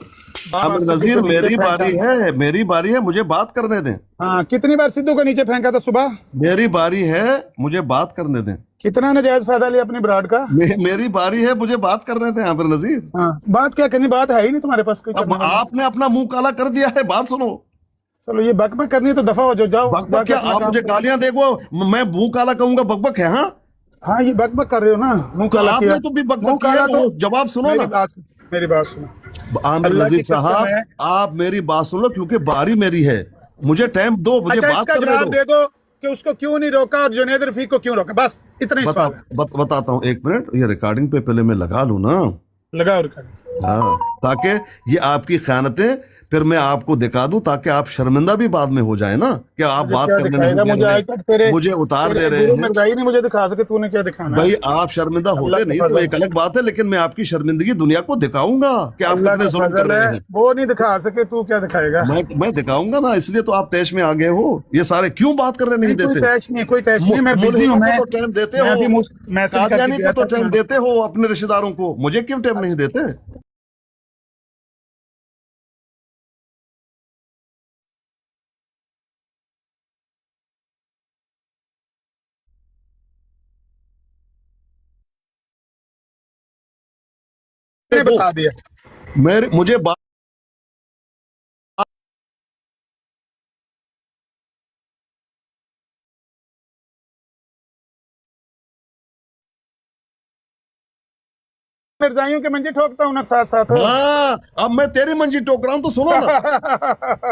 आमिर नजीर मेरी बारी है, मेरी बारी है, मुझे बात करने दें। हाँ, कितनी बार सिद्धू को नीचे फेंका था सुबह? मेरी बारी है, मुझे बात करने दें। कितना नजायज फायदा लिया अपनी ब्राड का? मेरी बारी है, मुझे बात करने दें आमिर नजीर। हाँ, बात क्या करनी, बात है ही नहीं तुम्हारे पास कोई अब करने वाली। आपने अपना मुंह काला कर दिया है, बात सुनो। चलो ये बकबक करनी है तो दफा हो जाओ। बकबक क्या? आप मुझे गालियां देखो, मैं मुंह काला कहूंगा, बकबक है? हाँ हाँ, ये बकबक कर रहे हो ना, मुंह तो काला किया। आपने तो भी मुंह बकबक काला किया, तो जवाब सुनो मेरी ना। बात सुनो। आमिर अल्लाह नजीर की कसम साहब, है। आप मेरी बात सुन लो, क्योंकि बारी मेरी है, मुझे टाइम दो, मुझे अच्छा, बात इसका करने जवाब दो। दे दो कि उसको क्यों नहीं रोका और जुनैद रफीक को क्यों रोका, बस इतना ही सवाल है। बताता हूँ, एक मिनट, ये रिकॉर्डिंग पे पहले मैं लगा लूं ना। लगाओ रिकॉर्डिंग। हाँ, ताकि ये आपकी खयानतें फिर मैं आपको दिखा दूं, ताकि आप शर्मिंदा भी बाद में हो जाए ना कि आप बात क्या करने दिखाएगा नहीं मुझे? आज दे तक तेरे रहे, मुझे उतार दे रहे गुरु हैं। मिर्जाई ने मुझे दिखा सके, तूने क्या दिखाना? भाई आप शर्मिंदा होते नहीं तो एक अलग बात है, लेकिन मैं आपकी शर्मिंदगी दुनिया को दिखाऊंगा कि आप अल्लाह कितने का जुल्म कर फजल रहे है, हैं। वो नहीं दिखा सके, तू क्या दिखाएगा? मैं दिखाऊंगा ना, इसलिए तो आप तैश में आ गए हो। ये सारे क्यों बात करने नहीं कोई देते? तैश नहीं, कोई तैश नहीं, मैं बिजी हूँ। मैं तो टाइम देते मैं अभी हो, मैसेज कादियानी करके को तो गया टाइम था। देते हो अपने रिश्तेदारों को, मुझे क्यों टाइम नहीं देते? बता दिया मुझे बात मिर्जाइयों के मंजी ठोकता हूँ ना साथ साथ। हाँ, अब मैं तेरी मंजी टोक रहा हूँ तो सुनो ना।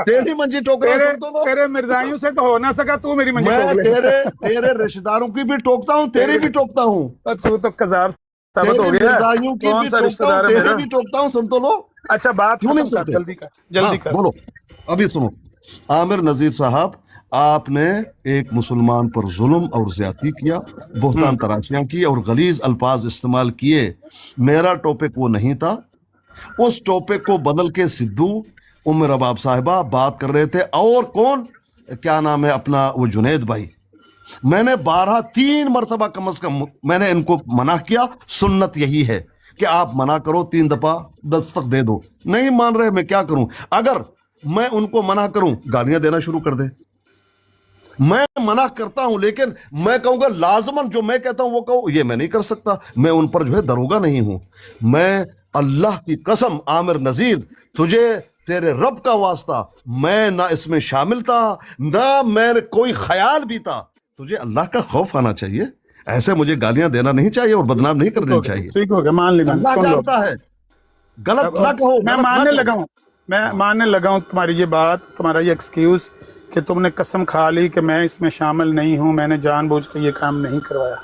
तेरी मंजी टोक रहा हूँ, सुन तो लो। तेरे मिर्जाइयों से तो हो ना सका, तू मेरी मंजी मैं ठोक ले। तेरे रिश्तेदारों की भी टोकता हूँ, तेरी भी टोकता हूँ। तू तो कज़ाब साबित हो तेरी गया। मिर्जाइयों की कौन भी सा टोकता रिश्तेदार हूँ, है तेरी मेरा? भी टोकता हूँ, सुन तो लो। अच्छा, बात क्यों नहीं खत्म कर, सुनते? जल्दी कर, जल्दी हाँ, कर। बोलो, अभी सुनो। आमिर नजीर साहब, आपने एक मुसलमान पर जुल्म और ज्यादती किया, बुहतान तराशियां की और गलीज अल्फाज इस्तेमाल किए। मेरा टॉपिक वो नहीं था। उस टॉपिक को बदल के सिद्धू, उम्र रबाब साहिबा बात कर रहे थे, और कौन, क्या नाम है अपना, वो जुनैद भाई। मैंने 3 मरतबा कम अज कम मैंने इनको मना किया। सुन्नत यही है कि आप मना करो, 3 दफा दस्तक दे दो। नहीं मान रहे, मैं क्या करूं? अगर मैं उनको मना करूं, गालियां देना शुरू कर दे। मैं मना करता हूं, लेकिन मैं कहूंगा लाजमन जो मैं कहता हूं वो कहूं, ये मैं नहीं कर सकता। मैं उन पर जो है दरोगा नहीं हूं। मैं अल्लाह की कसम आमिर नजीर, तुझे तेरे रब का वास्ता, मैं ना इसमें शामिल था, ना मेरे कोई ख्याल भी था। तुझे अल्लाह का खौफ आना चाहिए। ऐसे मुझे गालियां देना नहीं चाहिए और बदनाम नहीं करनी चाहिए। ठीक हो गया, मान लिया, अल्लाह सुन लो। जानता है, गलत ना कहो। मैं मानने लगा हूं तुम्हारी ये बात, तुम्हारा ये एक्सक्यूज कि तुमने कसम खा ली कि मैं इसमें शामिल नहीं हूं, मैंने जानबूझ के ये काम नहीं करवाया।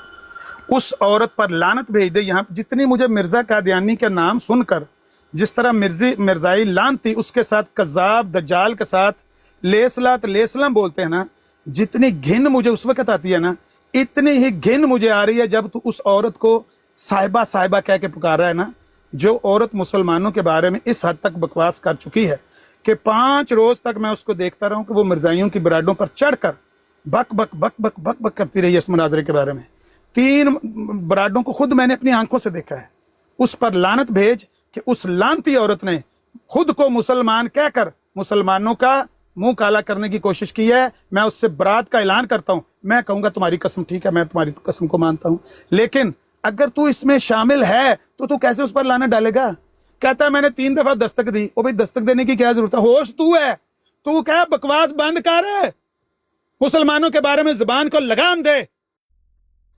उस औरत पर लानत भेज दे। यहाँ जितनी मुझे मिर्जा कादियानी का नाम सुनकर जिस तरह मिर्जाई लान थी, उसके साथ कज़ाब दज्जाल के साथ लेसलाम बोलते हैं ना, जितनी घिन मुझे उस वक्त आती है ना, इतनी ही घिन मुझे आ रही है जब तू उस औरत को साहिबा साहिबा कह के पुकार रहा है ना। जो औरत मुसलमानों के बारे में इस हद तक बकवास कर चुकी है कि 5 रोज तक मैं उसको देखता रहूं कि वो मिर्जाइयों की बराडों पर चढ़कर बक बक बक बक बक बक करती रही है इस मुनाजरे के बारे में। 3 बराडों को खुद मैंने अपनी आंखों से देखा है। उस पर लानत भेज कि उस लानती औरत ने खुद को मुसलमान कहकर मुसलमानों का मुंह काला करने की कोशिश की है। मैं उससे बरात का ऐलान करता हूं। मैं कहूंगा तुम्हारी कसम, ठीक है, मैं तुम्हारी कसम को मानता हूं, लेकिन अगर तू इसमें शामिल है तो तू कैसे उस पर लानत डालेगा? कहता है मैंने 3 दफा दस्तक दी। ओ भाई, दस्तक देने की क्या जरूरत है? होश तू है, तू क्या बकवास बंद कर, मुसलमानों के बारे में जुबान को लगाम दे।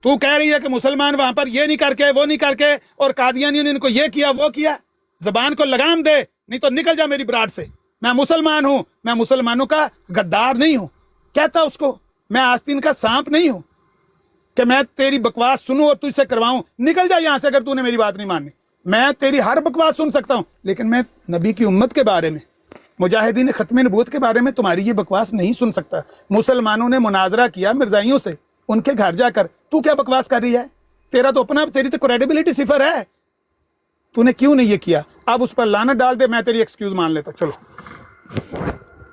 तू कह रही है कि मुसलमान वहां पर ये नहीं करके वो नहीं करके और कादियानियों ने इनको ये किया वो किया। जबान को लगाम दे, नहीं तो निकल जा मेरी बरात से। मैं मुसलमान हूं, मैं मुसलमानों का गद्दार नहीं हूं। कहता उसको मैं आस्तीन का सांप नहीं हूं कि मैं तेरी बकवास सुनूं और तुझसे करवाऊं। निकल जा यहां से अगर तूने मेरी बात नहीं माननी। मैं तेरी हर बकवास सुन सकता हूं, लेकिन मैं नबी की उम्मत के बारे में, मुजाहिदीन खत्म नबूवत के बारे में तुम्हारी ये बकवास नहीं सुन सकता। मुसलमानों ने मुनाजरा किया मिर्जाइयों से, उनके घर जाकर तू क्या बकवास कर रही है? तेरी तो क्रेडिबिलिटी सिफर है। तूने क्यों नहीं ये किया? अब उस पर लानत डाल दे, मैं तेरी एक्सक्यूज मान लेता। चलो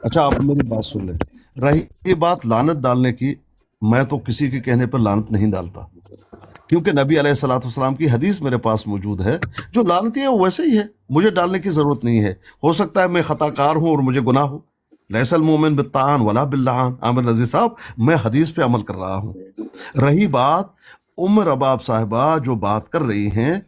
अच्छा, आप मेरी बात सुन ले। रही ये बात लानत डालने की, मैं तो किसी के कहने पर लानत नहीं डालता, क्योंकि नबी अलैहिस्सलाम की हदीस मेरे पास मौजूद है। जो लानती है वो वैसे ही है, मुझे डालने की जरूरत नहीं है। हो सकता है मैं खताकार हूं और मुझे गुनाह हो। लैसल मोमिन बित्तान वला बिल्लान। आमिर नजीर साहब, मैं हदीस पे अमल कर रहा हूं। रही बात उम्र रबाब साहिबा जो बात कर रही हैं,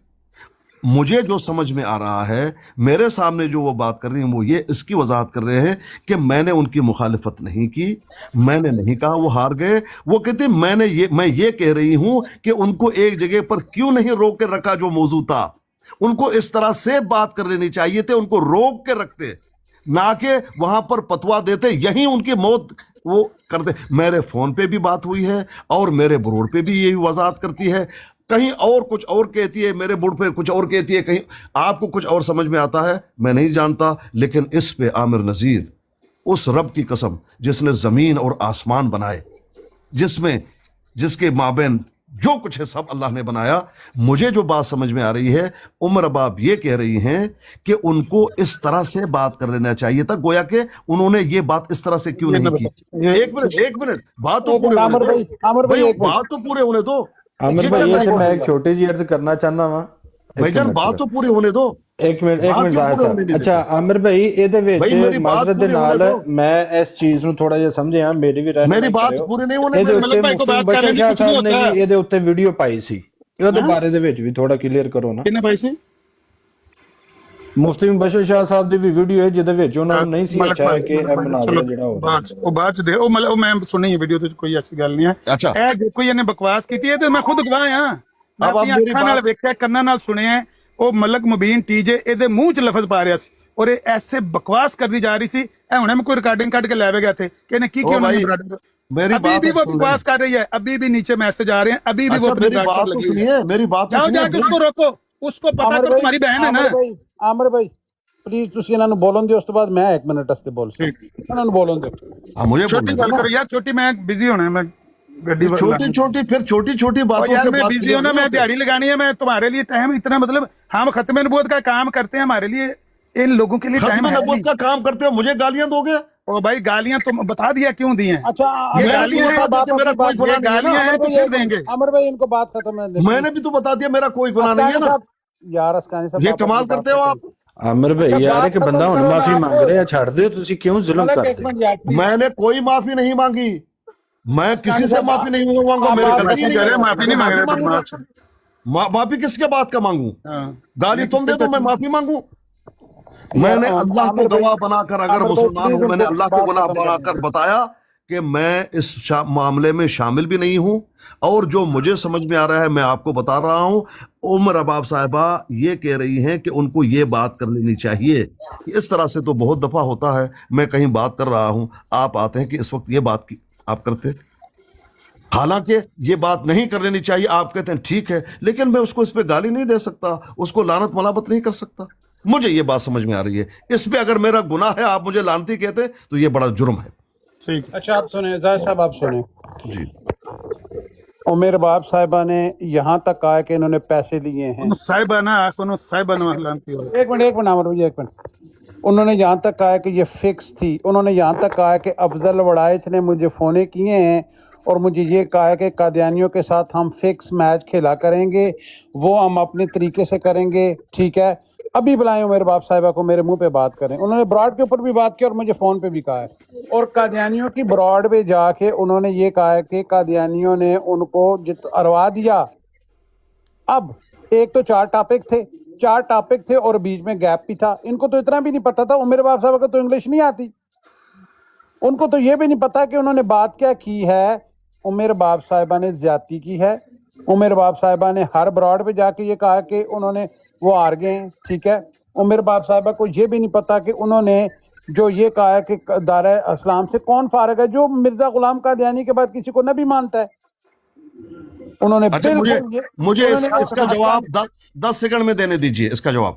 मुझे जो समझ में आ रहा है, मेरे सामने जो वो बात कर रही हैं वो ये इसकी वजाहत कर रहे हैं कि मैंने उनकी मुखालिफत नहीं की, मैंने नहीं कहा वो हार गए। वो कहते मैं ये कह रही हूं कि उनको एक जगह पर क्यों नहीं रोक के रखा जो मौजू था। उनको इस तरह से बात कर लेनी चाहिए थे, उनको रोक के रखते, ना कि वहां पर फतवा देते, यहीं उनकी मौत वो करते। मेरे फोन पे भी बात हुई है और मेरे ब्रोड पे भी यही वजाहत करती है। कहीं और कुछ और कहती है, मेरे बोर्ड पे कुछ और कहती है, कहीं आपको कुछ और समझ में आता है, मैं नहीं जानता। लेकिन इस पे आमिर नजीर, उस रब की कसम जिसने जमीन और आसमान बनाए, जिसके माबेन जो कुछ है सब अल्लाह ने बनाया, मुझे जो बात समझ में आ रही है, उम्र रबाब ये कह रही हैं कि उनको इस तरह से बात कर लेना चाहिए था, गोया कि उन्होंने ये बात इस तरह से क्यों नहीं की। एक मिनट, बात तो पूरे होने दो, बात तो पूरे होने दो। आमिर भाई, ये मैं एक छोटी जी अर्ज करना चाहना वा भाईजान, बात तो पूरी होने दो। एक मिनट ज़ाहिर साहब। अच्छा आमिर भाई, ਇਹਦੇ ਵਿੱਚ ਮਾਜ਼ਰਤ ਦੇ ਨਾਲ ਮੈਂ ਇਸ ਚੀਜ਼ ਨੂੰ ਥੋੜਾ ਜਿਹਾ ਸਮਝਿਆ, ਮੇਰੀ ਵੀ ਰਾਏ ਮੇਰੀ ਬਾਤ ਪੂਰੀ ਨਹੀਂ ਹੋਣੀ। ਇਹਦੇ ਉੱਤੇ ਮੁਫਤੀ ਬਸ਼ਰ ਸ਼ਾਹ ਸਾਹਿਬ ਨੇ ਵੀ ਇਹਦੇ ਉੱਤੇ ਵੀਡੀਓ ਪਾਈ ਸੀ, ਇਹਦੇ ਬਾਰੇ ਦੇ ਵਿੱਚ ਵੀ ਥੋੜਾ ਕਲੀਅਰ ਕਰੋ ਨਾ। ਕਿੰਨੇ ਪਾਈ ਸੀ? ਮੁਫਤੀ ਬਸ਼ਰ ਸ਼ਾਹ ਸਾਹਿਬ ਦੀ ਵੀ ਵੀਡੀਓ ਹੈ ਜਿਹਦੇ ਵਿੱਚ ਉਹਨਾਂ ਨੂੰ ਨਹੀਂ ਸੀ ਅੱਛਾ ਕਿ ਇਹ ਮੁਨਾਜ਼ਰਾ ਜਿਹੜਾ ਉਹ ਬਾਅਦ ਚ ਦੇ ਉਹ ਮਤਲਬ ਮੈਂ ਸੁਣੀ ਵੀਡੀਓ ਤੇ ਕੋਈ ਐਸੀ ਗੱਲ ਨਹੀਂ ਹੈ। ਅੱਛਾ, ਇਹ ਜੋ ਕੋਈ ਇਹਨੇ ਬਕਵਾਸ ਕੀਤੀ ਹੈ ਤੇ ਮੈਂ ਖੁਦ ਗਵਾਹ ਹਾਂ। ਮੈਂ ਆਪਣੀਆਂ ਅੱਖਾਂ ਨਾਲ ਵੇਖਿਆ, ਕੰਨਾਂ ਨਾਲ ਸੁਣਿਆ। ਉਹ ਮਲਕ ਮੁਬੀਨ ਟੀਜੇ ਇਹਦੇ ਮੂੰਹ 'ਚ ਲਫ਼ਜ਼ ਪਾ ਰਿਹਾ ਸੀ ਔਰ ਇਹ ਐਸੇ ਬਕਵਾਸ ਕਰਦੀ ਜਾ ਰਹੀ ਸੀ। ਇਹ ਹੁਣੇ ਮੈਂ ਕੋਈ ਰਿਕਾर्डिंग ਕੱਢ के ਲੈ ਗਿਆ थे कि इन्हें की क्यों नहीं बराबर। अभी भी वो बकवास कर रही है, अभी भी नीचे मैसेज आ रहे हैं, अभी भी वो मेरी बात तो सुनिए, मेरी बात तो सुनिए। जाके उसको रोको, उसको पता करो तुम्हारी बहन है ना। आमिर भाई ਪਲੀਜ਼ ਤੁਸੀਂ ਇਹਨਾਂ ਨੂੰ ਬੋਲਣ ਦਿਓ, ਉਸ ਤੋਂ ਬਾਅਦ ਮੈਂ 1 ਮਿੰਟ ਵਾਸਤੇ ਬੋਲ ਸਕਦਾ, ਇਹਨਾਂ ਨੂੰ ਬੋਲਣ ਦਿਓ। हाँ मुझे ਛੋਟੀ ਗੱਲ ਕਰੋ ਯਾਰ, ਛੋਟੀ ਮੈਂ ਬਿਜ਼ੀ होना है, मैं गड्डी छोटी छोटी फिर छोटी छोटी बातों यार से मैं बात बिजी हूँ ना, मैं दिहाड़ी लगानी है, मैं तुम्हारे लिए टाइम इतना, मतलब हम खत्म नबूवत का काम करते हैं, हमारे लिए इन लोगों के लिए टाइम खत्म है नबूवत का काम करते हो, मुझे गालियां दोगे? ओ भाई गालियां तुम बता दिया क्यों दी हैं? अच्छा ये मैंने गालियां तो हैं, बता दिया मेरा कोई गुनाह नहीं है गालियां ना। हैं तो फिर देंगे। अमर भाई इनको बात खत्म है। मैंने भी तो बता दिया मेरा कोई गुनाह नहीं है ना। यार अस्कानी साहब ये कमाल करते हो आप। आमिर भाई यार एक बंदा हुन माफी मांग रहा है, छड़ दो, तुसी क्यों जुल्म करते? मैंने कोई माफी नहीं मांगी, मैं किसी से माफी नहीं मांगूंगा, मेरी गलती नहीं है। माफी नहीं मांग रहे, माफी किसके बात का मांगू? हाँ। गाली तुम दे दो, मैं माफी मांगू? मैंने अल्लाह को गवाह बनाकर, अगर मुसलमान हूं, मैंने अल्लाह को गवाह बनाकर बताया कि मैं इस मामले में शामिल भी नहीं हूं, और जो मुझे समझ में आ रहा है मैं आपको बता रहा हूं। उमर रबाब साहिबा ये कह रही हैं कि उनको ये बात कर लेनी चाहिए। इस तरह से तो बहुत दफा होता है, मैं कहीं बात कर रहा हूं, आप आते हैं कि इस वक्त ये बात की आप करते, हालांकि ये बात नहीं कर लेनी चाहिए, आप कहते हैं ठीक है, लेकिन मैं उसको इस पे गाली नहीं दे सकता, उसको लानत मलामत नहीं कर सकता। मुझे ये बात समझ में आ रही है, इस पे अगर मेरा गुनाह है, आप मुझे लानती कहते हैं, तो ये बड़ा जुर्म है। ठीक। अच्छा आप सुने जाहिद साहब, आप सुने जी। उमर बाप साहिबा ने यहाँ तक कहा कि इन्होंने पैसे लिए हैं। साहिबाना आखो साहिबाना लानती हो। एक मिनट अमर भैया, एक मिनट। उन्होंने यहाँ तक कहा कि ये फिक्स थी, उन्होंने यहाँ तक कहा कि अफजल वड़ाइच ने मुझे फ़ोने किए हैं और मुझे ये कहा है कि कादियानियों के साथ हम फिक्स मैच खेला करेंगे, वो हम अपने तरीके से करेंगे, ठीक है। अभी बुलाएं उमर बाप साहिबा को, मेरे मुंह पे बात करें। उन्होंने ब्रॉड के ऊपर भी बात की और मुझे फ़ोन पे भी कहा है, और कादियानियों की ब्रॉड पे जाके उन्होंने ये कहा है कि कादियानियों ने उनको अरवा दिया। अब एक तो 4 टॉपिक थे और बीच में गैप भी था। इनको तो इतना भी नहीं पता था, उमर बाप साहिबा को तो इंग्लिश नहीं आती, उनको तो ये भी नहीं पता कि उन्होंने बात क्या की है। उमर बाप साहिबा ने ज्यादती की है। उमर बाप साहिबा ने हर ब्रॉड पे जाके ये कहा कि उन्होंने वो हार गए हैं, ठीक है। उमर बाप साहिबा को ये भी नहीं पता कि उन्होंने जो ये कहा है कि दारा इस्लाम से कौन फारग है, जो मिर्जा गुलाम कादियानी के बाद किसी को नबी मानता है। उन्होंने अच्छा, मुझे इसका जवाब 10 सेकंड में देने दीजिए। इसका जवाब,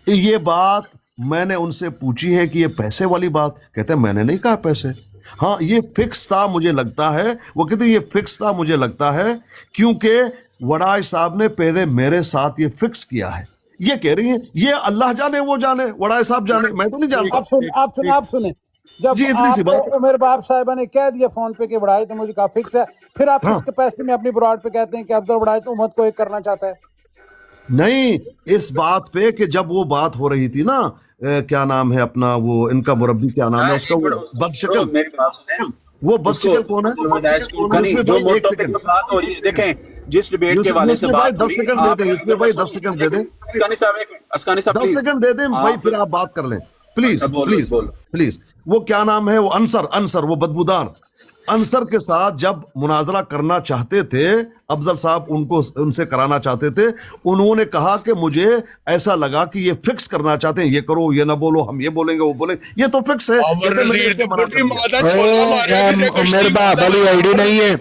ये बात मैंने उनसे पूछी है कि ये पैसे वाली बात, कहते हैं मैंने नहीं कहा पैसे। हाँ, ये फिक्स था मुझे लगता है, वो कहते ये फिक्स था मुझे लगता है, क्योंकि वड़ाई साहब ने पहले मेरे साथ ये फिक्स किया है। ये कह रही है, ये अल्लाह जाने वो जाने, वड़ाई साहब जाने, मैं तो नहीं जानता। आप सुने जब जी, इतनी सी बात। उमर बाप साहिबा ने कह दिया फोन पे कि वड़ाई तो मुझे कहा फिक्स है, फिर आप किस कैपेसिटी में अपनी ब्रॉड पे कहते हैं कि अफजल वड़ाई तो उम्मत को एक करना चाहता है? नहीं, इस बात पे कि जब वो बात हो रही थी ना, क्या नाम है अपना वो इनका मुरब्बी, क्या नाम है उसका, वो बदशक्ल, वो बदशक्ल कौन है? देखें जिस डिबेट के वाले से बात 10 सेकंड दे दें इसमें भाई, 10 सेकंड दे दें, 10 सेकंड दे दें भाई, फिर आप बात कर लें प्लीज प्लीज प्लीज। वो क्या नाम है, वो अंसर, वो बदबूदार अंसर के साथ जब मुनाजरा करना चाहते थे, अफजल साहब उनको उनसे कराना चाहते थे, उन्होंने कहा कि मुझे ऐसा लगा कि ये फिक्स करना चाहते हैं, ये करो, ये ना बोलो, हम ये बोलेंगे, वो बोलेंगे, ये तो फिक्स है। मेरे बाप वाली आईडी नहीं है,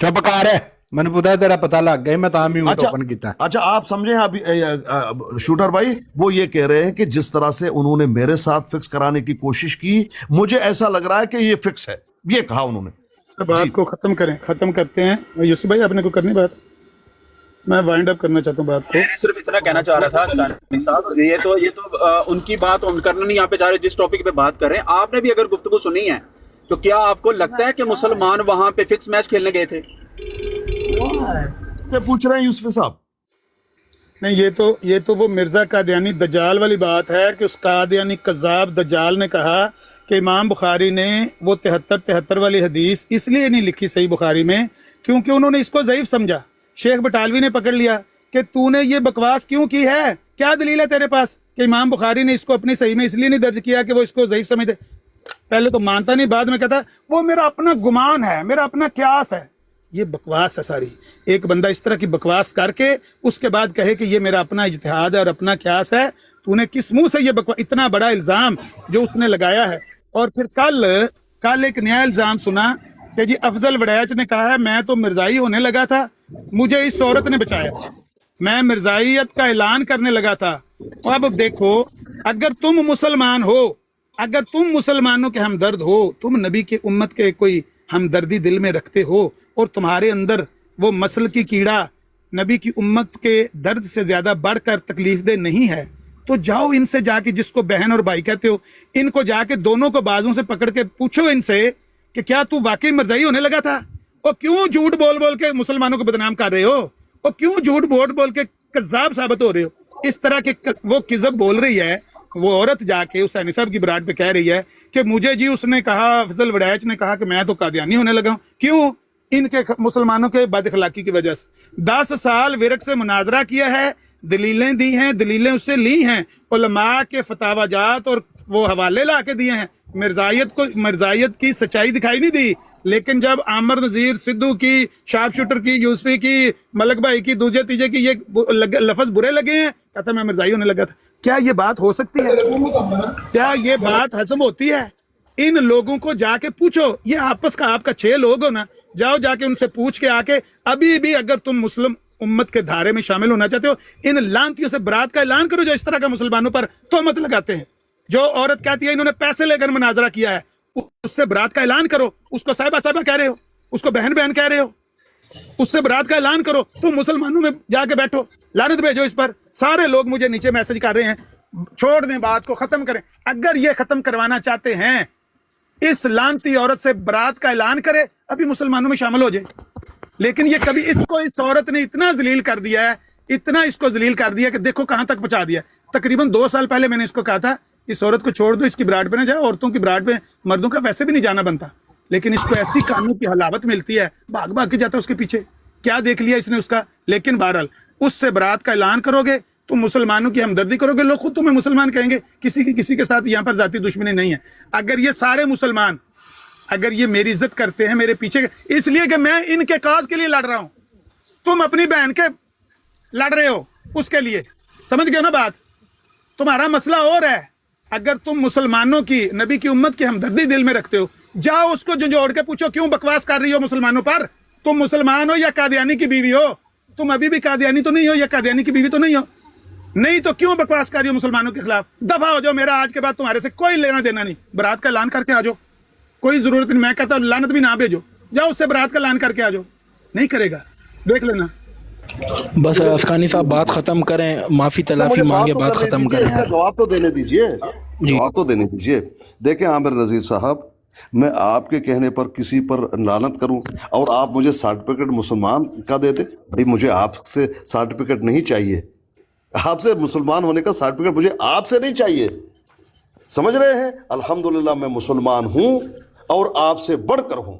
चुप कर है, मैंने पता लग गया, मैं तामी ओपन किया। अच्छा, आप समझे अभी शूटर भाई, वो ये कह रहे हैं कि जिस तरह से उन्होंने मेरे साथ फिक्स कराने की कोशिश की, मुझे ऐसा लग रहा है कि ये फिक्स है, ये कहा उन्होंने। बात को खत्म करते हैं। यूसुफ भाई आपने को करनी बात, मैं वाइंड अप करना चाहता हूँ बात को। सिर्फ इतना कहना चाह रहा था, ये तो उनकी बात हम करना नहीं यहाँ पे चाह रहे, जिस टॉपिक पे बात कर रहे हैं। आपने भी अगर गुफ्तगू सुनी है तो क्या आपको लगता है कि मुसलमान वहां पे फिक्स मैच खेलने गए थे? पूछ रहे हैं यूसुफ साहब। नहीं, ये तो वो मिर्जा कादियानी दज्जाल वाली बात है कि उस कादियानी कज़ाब दज्जाल ने कहा कि इमाम बुखारी ने वो 73 वाली हदीस इसलिए नहीं लिखी सही बुखारी में क्योंकि उन्होंने इसको ज़ईफ समझा। शेख बटालवी ने पकड़ लिया कि तूने ये बकवास क्यों की है, क्या दलील है तेरे पास कि इमाम बुखारी ने इसको अपनी सही में इसलिए नहीं दर्ज किया कि वो इसको ज़ईफ समझे। पहले तो मानता नहीं, बाद में कहता वो मेरा अपना गुमान है, मेरा अपना क्यास है। ये बकवास है सारी। एक बंदा इस तरह की बकवास करके उसके बाद कहे कि ये मेरा अपना इज्तिहाद है और अपना क्यास है, तूने किस मुंह से ये बकवास, इतना बड़ा इल्ज़ाम जो उसने लगाया है। और फिर कल एक नया इल्ज़ाम सुना कि जी अफजल वड़ैच ने कहा है मैं तो मिर्ज़ाई होने लगा था, मुझे इस औरत ने बचाया। मैं मिर्जाइयत का ऐलान करने लगा था। अब देखो, अगर तुम मुसलमान हो, अगर तुम मुसलमानों के हमदर्द हो, तुम नबी की उम्मत के कोई हमदर्दी दिल में रखते हो और तुम्हारे अंदर वो मसल की कीड़ा नबी की उम्मत के दर्द से ज़्यादा बढ़कर तकलीफ दे नहीं है, तो जाओ इनसे जाके, जिसको बहन और भाई कहते हो, इनको जाके दोनों को बाजों से पकड़ के पूछो इनसे कि क्या तू वाकई मिर्जाई होने लगा था, और क्यों झूठ बोल बोल के मुसलमानों को बदनाम कर रहे हो, और क्यों झूठ बोल बोल के कज़्ज़ाब साबित हो रहे हो। इस तरह के वो किज़ब बोल रही है वो औरत, जाके हुसैनी साहब की बरात पे कह रही है कि मुझे जी उसने कहा, अफजल वड़ैच ने कहा कि मैं तो कादियानी होने लगा हूं। क्यों? इनके मुसलमानों के बदअखलाकी की वजह से 10 साल विरक से मुनाजरा किया है, दलीलें दी हैं, दलीलें उससे ली हैं, उलमा के फतावाजात और वो हवाले ला के दिए हैं। मिर्जाइयत की सच्चाई दिखाई नहीं दी, लेकिन जब आमिर नज़ीर, सिद्धू की, शार्प शूटर की, यूसफी की, मलक भाई की, दूजे तीजे की ये लफ्ज बुरे लगे हैं, कहता मैं मिर्जाई होने लगा था। क्या ये बात हो सकती है? क्या ये बात हजम होती है? इन लोगों को जाके पूछो, ये आपस का आपका 6 लोग हो ना, जाओ जाके उनसे पूछ के आके, अभी भी अगर तुम मुस्लिम उम्मत के धारे में शामिल होना चाहते हो, इन लानतियों से बरात का ऐलान करो जो इस तरह का मुसलमानों पर तोहमत लगाते हैं। जो औरत कहती है इन्होंने पैसे लेकर मुनाजरा किया है, उससे बरात का ऐलान करो। उसको साहिबा साहिबा कह रहे हो, उसको बहन बहन कह रहे हो, उससे बरात का ऐलान करो। तुम मुसलमानों में जाके बैठो, लानत भेजो इस पर। सारे लोग मुझे नीचे मैसेज कर रहे हैं, छोड़ दें बात को, खत्म करें। अगर ये खत्म करवाना चाहते हैं, इस लानती औरत से बरात का ऐलान करे, अभी मुसलमानों में शामिल हो जाए। लेकिन ये कभी, इसको इस औरत ने इतना जलील कर दिया है, इतना इसको जलील कर दिया कि देखो कहां तक पहुंचा दिया। तकरीबन 2 साल पहले मैंने इसको कहा था इस औरत को छोड़ दो, इसकी बरात पे ना जाए। औरतों की बरात पे मर्दों का वैसे भी नहीं जाना बनता, लेकिन इसको ऐसी कानून की हलावत मिलती है, भाग भाग के जाता है उसके पीछे। क्या देख लिया इसने उसका? लेकिन बहरहाल उससे बरात का ऐलान करोगे, तुम मुसलमानों की हमदर्दी करोगे, लोग खुद तुम्हें मुसलमान कहेंगे। किसी के साथ यहाँ पर जाती दुश्मनी नहीं है। अगर ये सारे मुसलमान, अगर ये मेरी इज्जत करते हैं मेरे पीछे, इसलिए कि मैं इनके काज के लिए लड़ रहा हूं, तुम अपनी बहन के लड़ रहे हो उसके लिए, समझ गए ना बात? तुम्हारा मसला और है। अगर तुम मुसलमानों की, नबी की उम्मत की हमदर्दी दिल में रखते हो, जाओ उसको झंझोड़ के पूछो क्यों बकवास कर रही हो मुसलमानों पर। तुम मुसलमान हो या कादियानी की बीवी हो? तुम अभी भी कादियानी तो नहीं हो, या कादियानी की बीवी तो नहीं हो? नहीं तो क्यों बकवास कर रही हो मुसलमानों के खिलाफ? दफा हो जाओ, मेरा आज के बाद तुम्हारे से कोई लेना देना नहीं। बरात का ऐलान करके आ जाओ, कोई जरूरत नहीं। मैं कहता हूं लानत भी ना भेजो, जाओ उससे बरात का ऐलान करके आ जाओ। नहीं करेगा, देख लेना। बस अस्कानी साहब बात खत्म करें, माफी तलाफी मांगे, बात खत्म करें यार। जवाब तो देने दीजिए, जवाब तो देने दीजिए। देखें आमिर नज़ीर साहब, मैं आपके कहने पर किसी पर लानत करूं और आप मुझे सर्टिफिकेट मुसलमान का दे दे? भाई मुझे आपसे सर्टिफिकेट नहीं चाहिए, आपसे मुसलमान होने का सर्टिफिकेट मुझे आपसे नहीं चाहिए, समझ रहे हैं? अल्हम्दुलिल्लाह मैं मुसलमान हूं और आपसे बढ़कर हूं,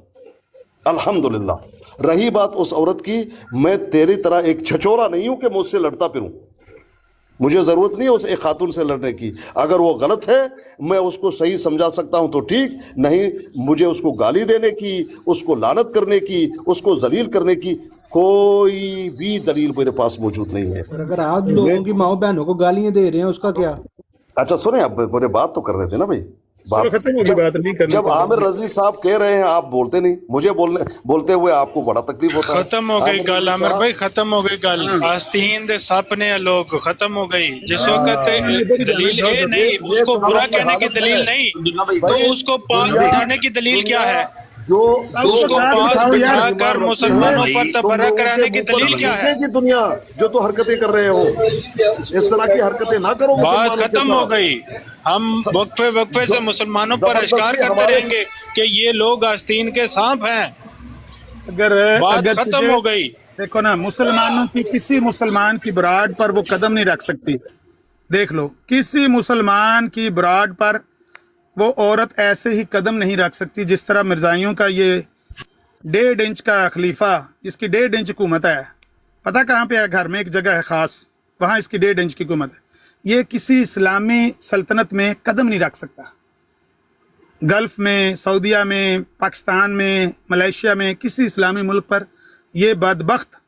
अल्हम्दुलिल्लाह। रही बात उस औरत की, मैं तेरी तरह एक छचोरा नहीं हूं कि मैं उससे लड़ता फिरूं। मुझे ज़रूरत नहीं है उस एक खातून से लड़ने की। अगर वो गलत है मैं उसको सही समझा सकता हूं तो ठीक, नहीं मुझे उसको गाली देने की, उसको लानत करने की, उसको जलील करने की कोई भी दलील मेरे पास मौजूद नहीं है। और अगर आप लोगों की माओ बहनों को गालियां दे रहे हैं उसका क्या? अच्छा सुने, आप मेरे बात तो कर रहे थे ना भाई। बात जब जब आमिर रजी साहब कह रहे हैं आप बोलते नहीं, मुझे बोलते हुए आपको बड़ा तकलीफ होता है। खत्म हो गई गल आमिर भाई, खत्म हो गई गल। आस्तीन दे सपने लोग खत्म हो गई। जिस वक्त दलील ये नहीं, उसको बुरा कहने की दलील नहीं, तो उसको पास बिठाने की दलील क्या है? जो उसको पास बिठाकर मुसलमानों पर तबर्रा कराने की दलील क्या है? की दुनिया जो तो हरकतें कर रहे हो, इस तरह की हरकतें ना करो। बात खत्म हो गई। हम वक्फे वक्फे से मुसलमानों पर अश्कार करते रहेंगे कि ये लोग आस्तीन के सांप हैं। बात खत्म हो गई। देखो ना, मुसलमानों की, किसी मुसलमान की बरात पर वो कदम नहीं रख सकती। देख लो, किसी मुसलमान की बरात पर वो औरत ऐसे ही कदम नहीं रख सकती जिस तरह मिर्जाइयों का ये 1.5 इंच का खलीफा, इसकी 1.5 इंच हुकूमत है। पता कहाँ पे है? घर में एक जगह है खास, वहाँ इसकी 1.5 इंच की हुकूमत है। ये किसी इस्लामी सल्तनत में कदम नहीं रख सकता। गल्फ में, सऊदीया में, पाकिस्तान में, मलेशिया में, किसी इस्लामी मुल्क पर ये बदबख्त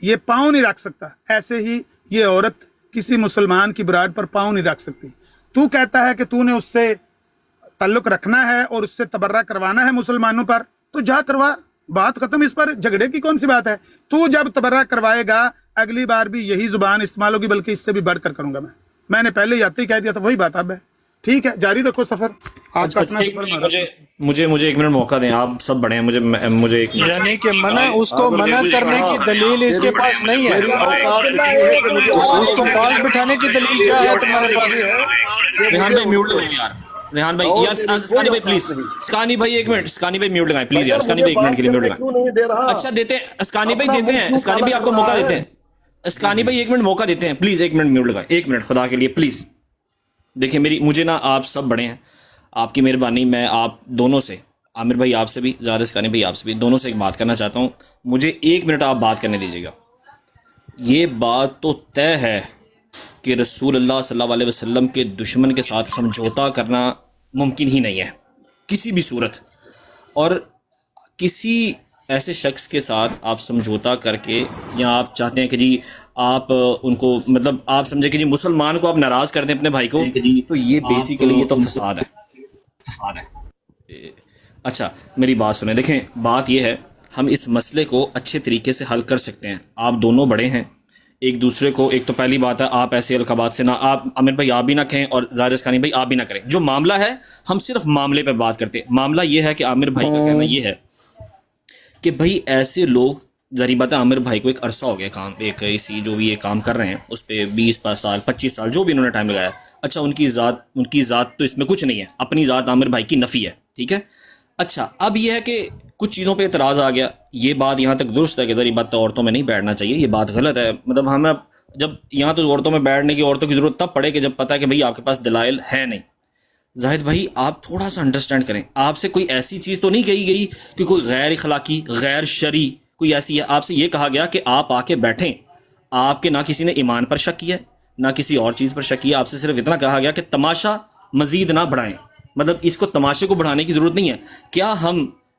ये पाँव नहीं रख सकता। ऐसे ही ये औरत किसी मुसलमान की बरात पर पाँव नहीं रख सकती। तू कहता है कि तूने उससे ताल्लुक रखना है और उससे तबर्रा करवाना है मुसलमानों पर, तो जा करवा, बात खत्म, इस पर झगड़े की कौन सी बात है। तू जब तबर्रा करवाएगा अगली बार भी यही जुबान इस्तेमाल होगी, बल्कि इससे भी बढ़कर करूंगा मैंने पहले ही आते ही कह दिया था, वही बात अब है। ठीक है, जारी रखो सफर आपका अपना सफर। मुझे एक मिनट मौका दें, आप सब बड़े हैं, मुझे एक मिनट। यानी कि मना उसको मना करने की दलील इसके पास नहीं है, उसको पास बिठाने की दलील क्या है तुम्हारे पास? रेहान भाई म्यूट लगाएं यार, रेहान भाई यार, स्कानी भाई प्लीज, स्कानी भाई एक मिनट, स्कानी भाई म्यूट लगाएं प्लीज यार, स्कानी भाई एक मिनट के लिए म्यूट लगाएं। अच्छा देते हैं स्कानी भाई, देते हैं स्कानी भाई, आपको मौका देते हैं, स्कानी भाई एक मिनट मौका देते हैं प्लीज, एक मिनट म्यूट लगाएं, एक मिनट खुदा के लिए प्लीज। देखिए मुझे ना, आप सब बड़े हैं, आपकी मेहरबानी, मैं आप दोनों से, आमिर भाई आपसे भी, ज़्यादा स्कानी भाई आपसे भी, दोनों से एक बात करना चाहता हूँ, मुझे एक मिनट आप बात करने दीजिएगा। ये बात तो तय है कि रसूलुल्लाह सल्लल्लाहु अलैहि वसल्लम के दुश्मन के साथ समझौता करना मुमकिन ही नहीं है किसी भी सूरत, और किसी ऐसे शख्स के साथ आप समझौता करके, या आप चाहते हैं कि जी आप उनको, मतलब आप समझे कि जी मुसलमान को आप नाराज़ कर दें अपने भाई को, तो ये बेसिकली ये तो फसाद है। अच्छा मेरी बात सुने, देखें बात ये है, हम इस मसले को अच्छे तरीके से हल कर सकते हैं। आप दोनों बड़े हैं, एक दूसरे को, एक तो पहली बात है आप ऐसे अलकाबात से ना, आप आमिर भाई आप भी ना कहें और ज़ाहिद अस्कानी भाई आप भी ना करें। जो मामला है हम सिर्फ मामले पे बात करते हैं। मामला ये है कि आमिर भाई का कहना ये है कि भाई ऐसे लोग, जारी बात है आमिर भाई को एक अरसा हो गया काम, एक इसी जो भी ये काम कर रहे हैं उस पर 20 साल 25 साल जो भी इन्होंने टाइम लगाया। अच्छा उनकी ज़ात तो इसमें कुछ नहीं है, अपनी ज़ात आमिर भाई की नफ़ी है, ठीक है। अच्छा अब यह है कि कुछ चीज़ों पे एतराज़ आ गया, ये बात यहाँ तक दुरुस्त है कि जारी बात तो औरतों में नहीं बैठना चाहिए, ये बात गलत है। मतलब हमें जब यहाँ तो औरतों में बैठने की, औरतों की ज़रूरत तब पड़े कि जब पता है कि भाई आपके पास दलाइल है नहीं। जाहिद भाई आप थोड़ा सा अंडरस्टैंड करें, आपसे कोई ऐसी चीज़ तो नहीं कही गई कि कोई गैर अखलाकी गैर शरी कोई ऐसी है। आपसे ये कहा गया कि आप आके बैठें, आपके ना किसी ने ईमान पर शक किया ना किसी और चीज़ पर शक किया, आपसे सिर्फ इतना कहा गया कि तमाशा मजीद ना बढ़ाएं, मतलब इसको तमाशे को बढ़ाने की ज़रूरत नहीं है।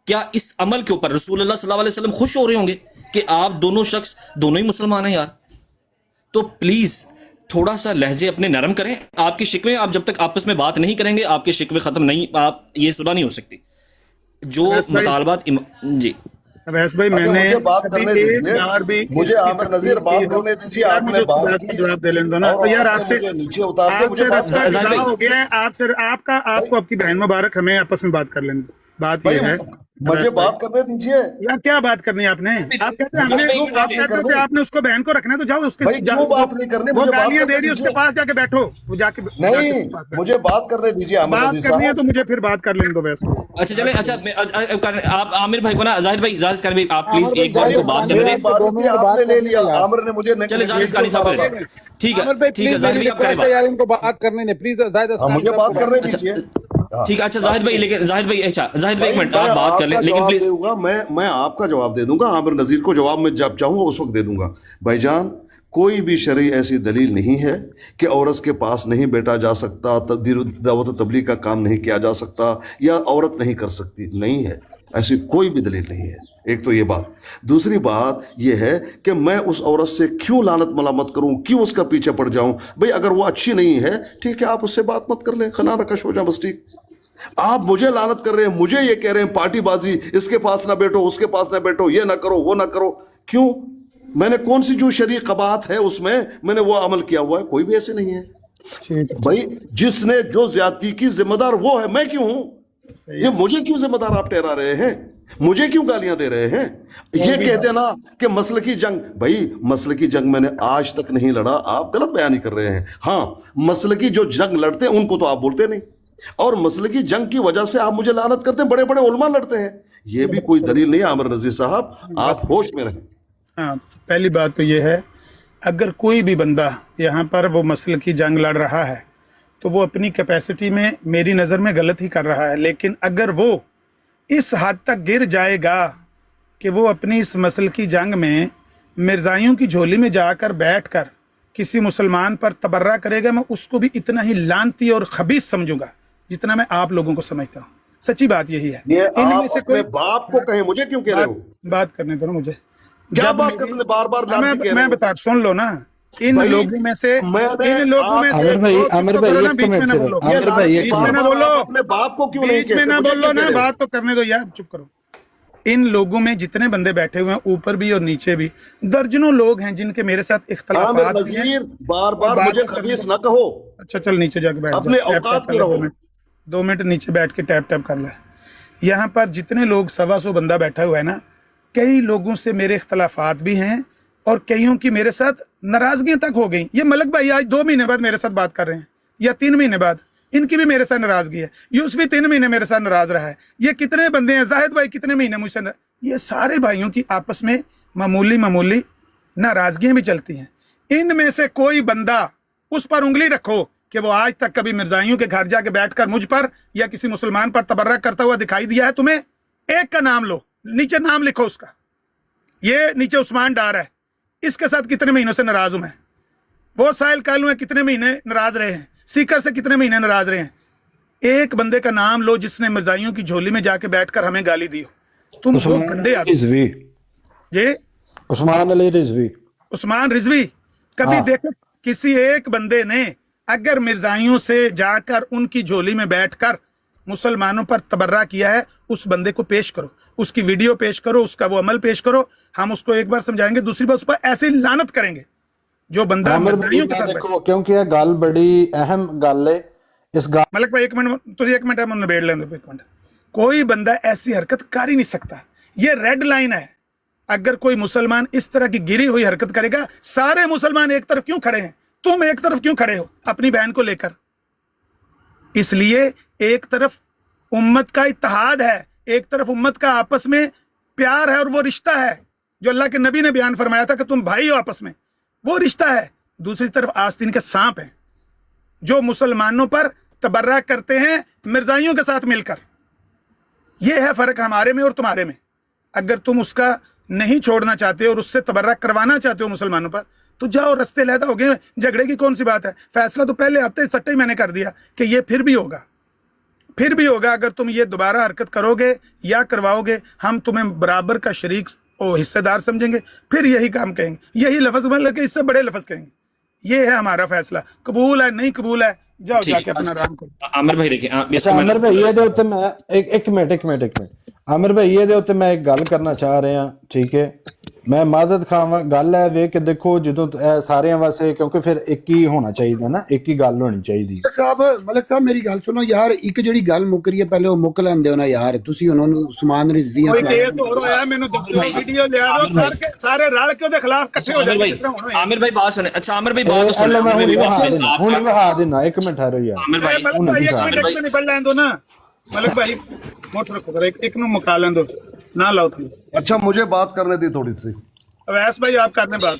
क्या इस अमल के ऊपर रसूलुल्लाह सल्लल्लाहु अलैहि वसल्लम खुश हो रहे होंगे कि आप दोनों शख्स दोनों ही मुसलमान हैं यार? तो प्लीज़ थोड़ा सा लहजे अपने नरम करें। आपके शिकवे, आप जब तक आपस में बात नहीं करेंगे आपके शिकवे ख़त्म नहीं, आप ये सुलह नहीं हो सकती। जो मुतालबात जी अवैस भाई, मैंने बात करने दीजिए, मुझे आमिर नज़ीर बात करने दीजिए, आपने बात की जवाब दे लेना ना यार, आपसे नीचे उतार के मुझे रास्ता जुदा हो गया है आपसे, आपको आपकी बहन मुबारक, हमें आपस में बात कर लेने दो। बात ये है, मुझे बात करने दीजिए यार, क्या बात करनी है आपने? आप कहते हैं आप कहते थे आपने उसको बहन को रखना है, तो जाओ उसके, क्यों बात नहीं करनी? वो गालियां दे रही है, उसके पास जाके बैठो, वो जाके नहीं, मुझे बात करने दीजिए। बात करनी है तो मुझे फिर बात कर लेने दो वैसे। अच्छा चले, अच्छा आप आमिर भाई को ना, जाहिद भाई आप प्लीज एक बार को बात करने दें। आपने ले लिया, आमिर ने मुझे चले जाहिद अस्कानी साहब, ठीक है जाहिद भाई आप करें यार, इनको बात करने ने प्लीज, जाहिद मुझे बात करने दीजिए। ठीक है। अच्छा जाहिद भाई, लेकिन जाहिद भाई, अच्छा जाहिद भाई एक मिनट आप बात कर लें, लेकिन प्लीज मैं आपका जवाब दे दूंगा, आमिर नज़ीर को जवाब मैं जब चाहूंगा उस वक्त दे दूंगा। भाईजान कोई भी शरई ऐसी दलील नहीं है कि औरत के पास नहीं बैठा जा सकता, दावत तबलीग का काम नहीं किया जा सकता, या औरत नहीं कर सकती, नहीं है, ऐसी कोई भी दलील नहीं है। एक तो ये बात। दूसरी बात यह है कि मैं उस औरत से क्यों लानत मलामत करूं, क्यों उसका पीछे पड़ जाऊं? भाई अगर वो अच्छी नहीं है ठीक है, आप उससे बात मत कर लें, खना रकश हो जाए, बस ठीक। आप मुझे लानत कर रहे हैं, मुझे ये कह रहे हैं पार्टीबाजी, इसके पास ना बैठो, उसके पास ना बैठो, ये ना करो, वो ना करो। क्यों? मैंने कौन सी जो शरीय कबात है उसमें मैंने वो अमल किया हुआ है? कोई भी ऐसे नहीं है। भाई जिसने जो ज्यादती की जिम्मेदार वो है, मैं क्यों हूं? ये मुझे क्यों जिम्मेदार आप ठहरा रहे हैं? मुझे क्यों गालियां दे रहे हैं? ये कहते ना कि मसल की जंग, भाई मसल की जंग मैंने आज तक नहीं लड़ा, आप गलत बयानी कर रहे हैं। हाँ, मसल की जो जंग लड़ते हैं उनको तो आप बोलते नहीं, और मसल की जंग की वजह से आप मुझे लानत करते हैं, बड़े बड़े उलमा लड़ते हैं। ये भी कोई दलील नहीं है आमिर नज़ीर साहब, आप होश में रहें। हाँ, पहली बात तो ये है, अगर कोई भी बंदा यहाँ पर वो मसल की जंग लड़ रहा है तो वो अपनी कैपेसिटी में मेरी नज़र में गलत ही कर रहा है। लेकिन अगर वो इस हद तक गिर जाएगा कि वो अपनी इस मसल की जंग में मिर्ज़ाइयों की झोली में जाकर बैठकर किसी मुसलमान पर तबर्रा करेगा, मैं उसको भी इतना ही लानती और खबीस समझूंगा जितना मैं आप लोगों को समझता हूँ। सच्ची बात यही है। इनमें से कोई बाप को कहे, मुझे क्यों कह रहे हो? बात करने दो ना मुझे, क्या बात करने, बार बार मैं बता, सुन लो ना, इन लोगों में से आमिर भाई एक मिनट से, आमिर भाई एक मिनट, अपने बाप को क्यों नहीं कहते? ना बोलो ना, बात तो करने दो यार, चुप करो। इन लोगों में जितने बंदे बैठे हुए हैं, ऊपर भी और नीचे भी, दर्जनों लोग हैं जिनके मेरे साथ इख्तलाफात भी हैं। बार और बार मुझे खबीस न कहो, अच्छा चल नीचे जाके बैठ अपने जा, टैप औकात टैप कर में ले, रहो। 2 मिनट नीचे बैठ के टैप टैप कर ले। यहाँ पर जितने लोग 125 बंदा बैठा हुआ है ना, कई लोगों से मेरे इख्तलाफात भी हैं और कईयों की मेरे साथ नाराजगियां तक हो गई। ये मलक भाई आज 2 महीने बाद मेरे साथ बात कर रहे हैं, या 3 महीने बाद, इनकी भी मेरे साथ नाराजगी है। यूसुफ 3 महीने मेरे साथ नाराज रहा है। ये कितने बंदे हैं, जाहिद भाई कितने महीने मुझसे ये सारे भाइयों की आपस में मामूली मामूली नाराजगियां भी चलती हैं। इनमें से कोई बंदा उस पर उंगली रखो कि वो आज तक कभी मिर्जाइयों के घर जाके बैठकर मुझ पर या किसी मुसलमान पर तबर्रक करता हुआ दिखाई दिया है तुम्हें? एक का नाम लो, नीचे नाम लिखो उसका। ये नीचे उस्मान डार है, इसके साथ कितने महीनों से नाराज हूं मैं। वो साहिल कालू है, कितने महीने नाराज रहे हैं। सीकर से कितने महीने नाराज रहे हैं। एक बंदे का नाम लो जिसने मिर्जाइयों की झोली में जाके बैठकर हमें गाली दी हो। तुम वो बंदे रिजवी, ये उस्मान अली रिजवी, उस्मान रिजवी, कभी देखो किसी एक बंदे ने अगर मिर्जाइयों से जाकर उनकी झोली में बैठकर मुसलमानों पर तबर्रा किया है, उस बंदे को पेश करो, उसकी वीडियो पेश करो, उसका वो अमल पेश करो। हम उसको एक बार समझाएंगे, दूसरी बार उस पर ऐसी लानत करेंगे जो बंदा मिर्जाइयों के साथ देखो क्योंकि ये गल बड़ी अहम गल है। इस गल मलक भाई 1 मिनट, तो 1 मिनट हम निबेड़ लेंगे। 1 मिनट, कोई बंदा ऐसी हरकत कर ही नहीं सकता। ये रेड लाइन है। अगर कोई मुसलमान इस तरह की गिरी हुई हरकत करेगा, सारे मुसलमान एक तरफ क्यों खड़े हैं, तुम एक तरफ क्यों खड़े हो अपनी बहन को लेकर? इसलिए एक तरफ उम्मत का इत्तेहाद है, एक तरफ उम्मत का आपस में प्यार है और वो रिश्ता है जो अल्लाह के नबी ने बयान फरमाया था कि तुम भाई हो आपस में, वो रिश्ता है। दूसरी तरफ आस्तीन के सांप हैं जो मुसलमानों पर तबर्रा करते हैं मिर्जाइयों के साथ मिलकर। ये है फर्क हमारे में और तुम्हारे में। अगर तुम उसका नहीं छोड़ना चाहते और उससे तबर्रा करवाना चाहते हो मुसलमानों पर, तो जाओ, रास्ते लहदा हो गए, झगड़े की कौन सी बात है। फैसला तो पहले आते सट्टे ही मैंने कर दिया कि ये फिर भी होगा, फिर भी होगा। अगर तुम ये दोबारा हरकत करोगे या करवाओगे, हम तुम्हें बराबर का शरीक और हिस्सेदार समझेंगे, फिर यही काम कहेंगे, यही लफ्ज मतलब कि इससे बड़े लफ्ज कहेंगे। ये है हमारा फैसला। कबूल है नहीं कबूल है, जाओ जाके अपना आराम करो। आमिर भाई देखिए, अच्छा आमिर भाई ये उत्ते मैं एक मिनट आमिर भाई ये उत्ते मैं एक गल करना चाह रहा, ठीक है। मैं माजत खावा गल है वे कि देखो जो सारे वास्ते, क्योंकि फिर एक ही होना चाहिए ना, एक ही गल होनी चाहिए। मलक साहब मेरी गल सुनो यार, एक ਜਿਹੜੀ ਗੱਲ ਮੁੱਕ ਰਹੀ ਹੈ ਪਹਿਲੇ ਉਹ ਮੁੱਕ ਲੈਂਦੇ ਹੋ ਨਾ ਯਾਰ। ਤੁਸੀਂ ਉਹਨਾਂ ਨੂੰ ਸਮਾਨ ਰਿਜ਼ਵੀਆਂ ਕੋਈ ਕੇਸ ਹੋਰ ਹੋਇਆ ਮੈਨੂੰ ਦੱਸੋ, ਵੀਡੀਓ ਲਿਆ ਦਿਓ, ਸਾਰੇ ਰਲ ਕੇ ਉਹਦੇ ਖਿਲਾਫ ਇਕੱਠੇ ਹੋ ਜਾਓ। आमिर भाई बात सुने। अच्छा आमिर भाई बात तो सुने। ਹੁਣ ਵਹਾ ਦੇਣਾ 1 ਮਿੰਟ ਠਹਿਰੋ ਯਾਰ। आमिर भाई मलक भाई 1 मिनट में निकल लें दो ना। मलक भाई मोट रखो जरा, एक नु मुका लें दो ना, लाओ तुम। अच्छा मुझे बात करने दी थोड़ी सी। अवैस भाई आप करने बात।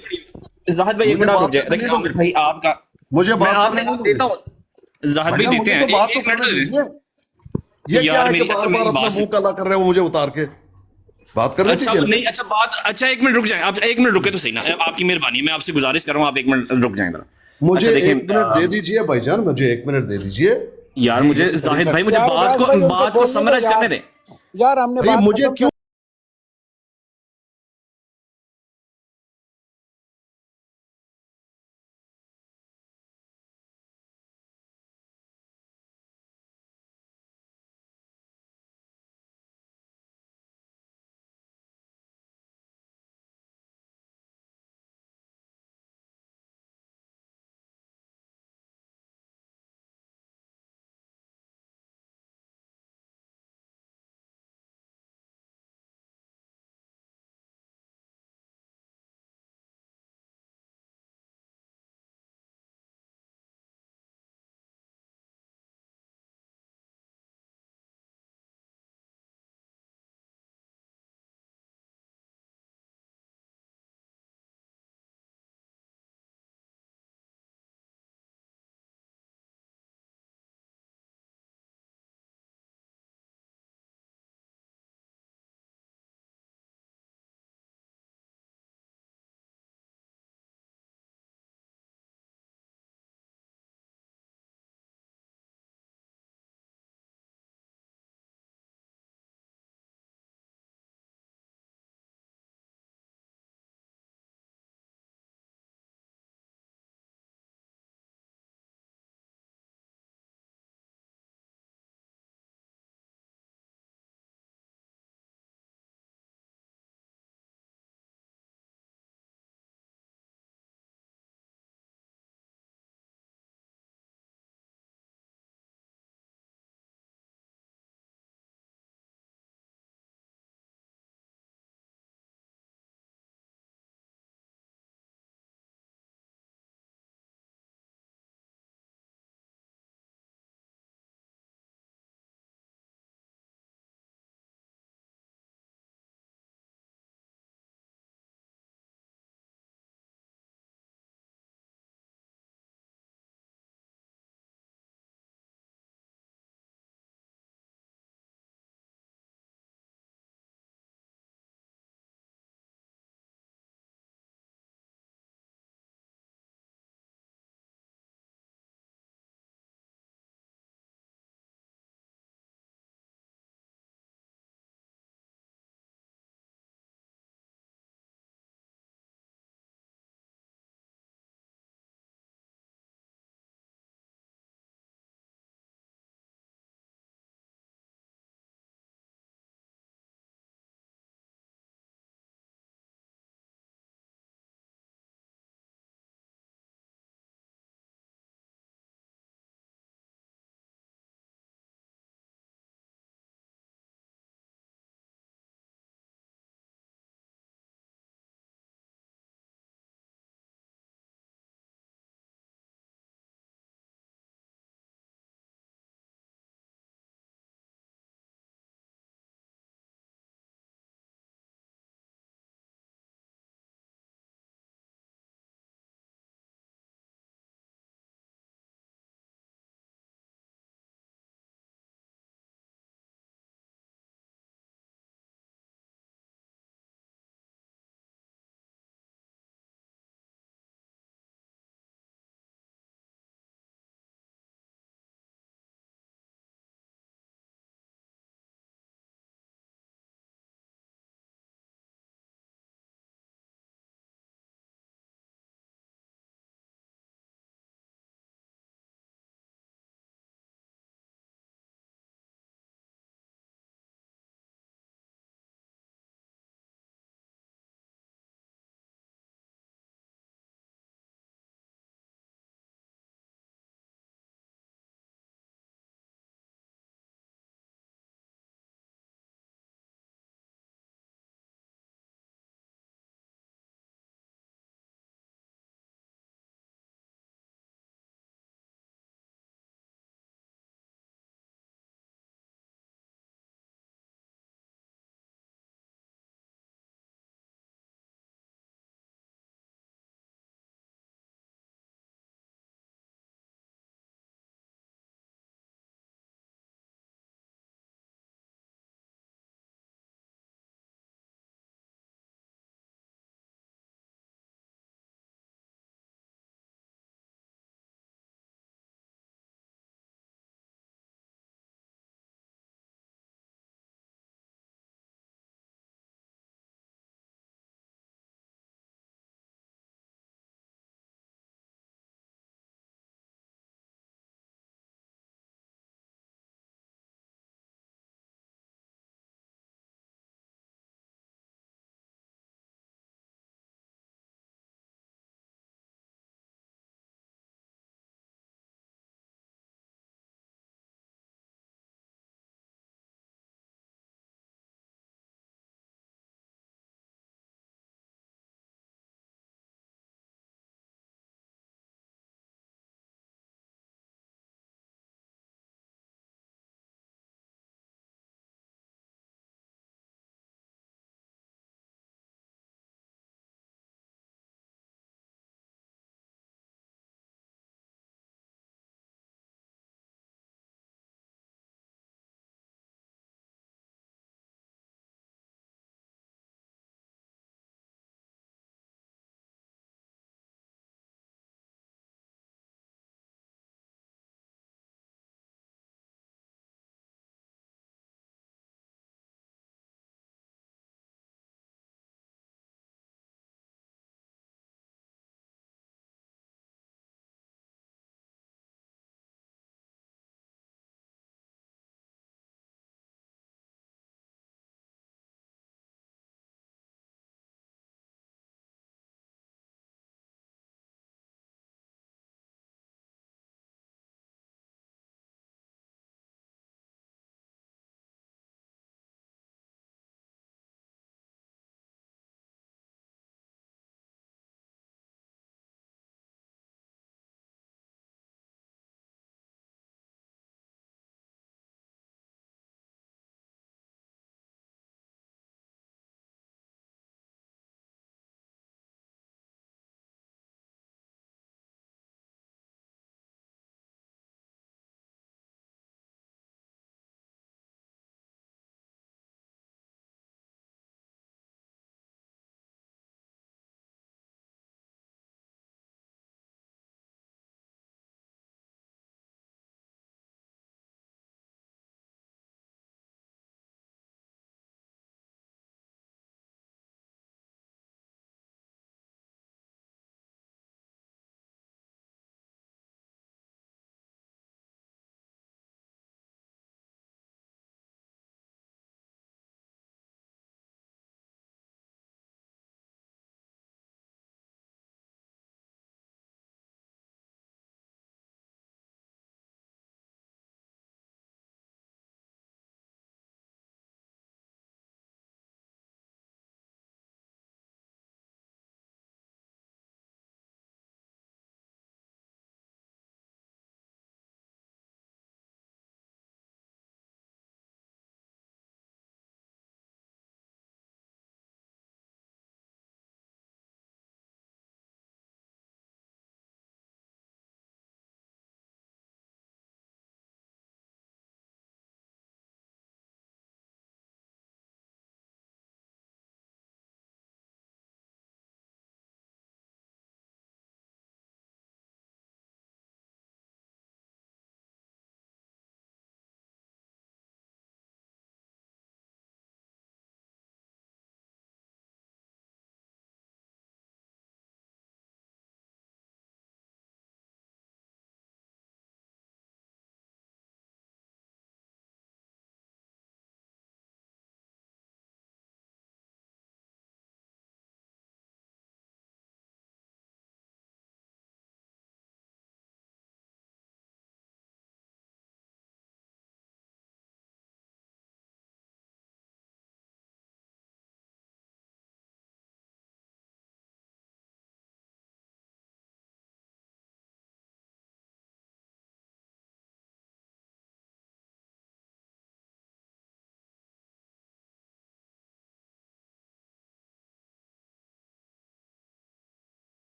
जाहिद भाई 1 मिनट रुक जाए। देखिए आमिर भाई आपका मुझे मैं आपने देता हूँ, जाहिद भाई देते हैं, 1 मिनट दीजिए। ये क्या है मेरी कि बार बार अपना मुंह काला कर रहे हो मुझे उतार के बात करने अच्छा दीजिए। नहीं, अच्छा बात, अच्छा 1 मिनट रुक जाए आप, 1 मिनट रुके तो सही ना, आपकी मेहरबानी, मैं आपसे गुजारिश कर रहा हूँ, आप 1 मिनट रुक जाएं जरा। मुझे अच्छा, देखिए 1 मिनट दे दीजिए भाईजान, मुझे 1 मिनट दे दीजिए यार। मुझे जाहिद भाई मुझे बात को समराइज करने दें यार। हमने मुझे क्यों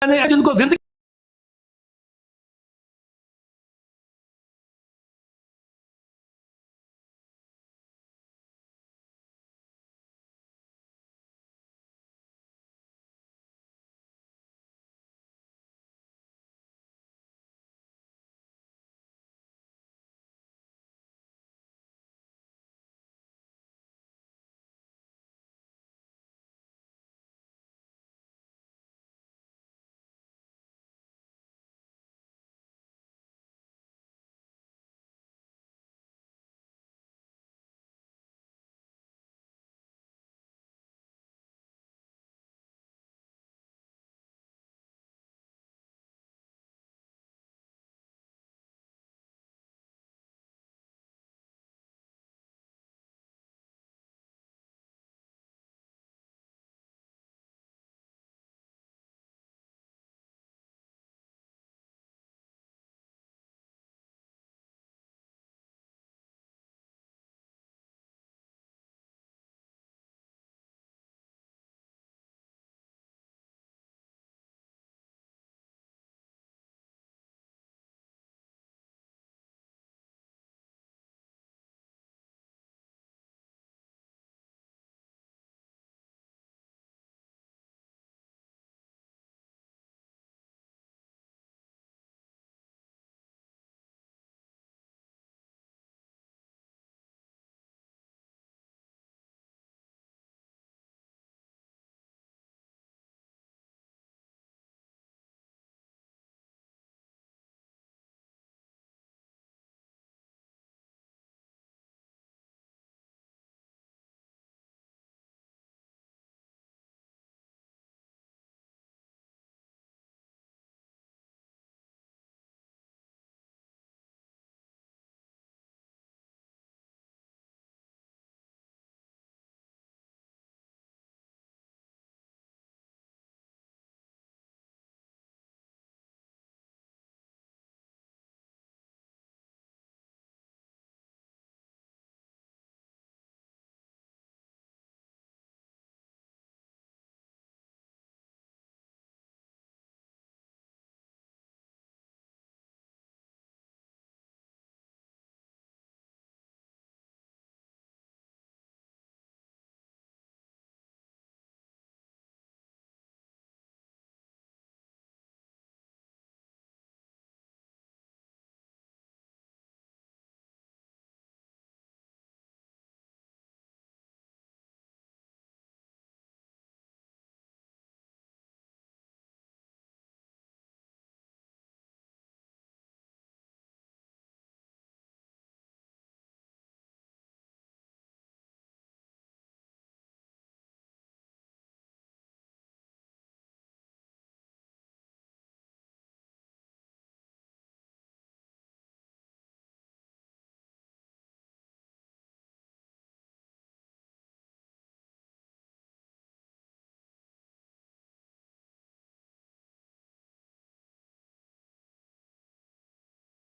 نے جن کو زندگی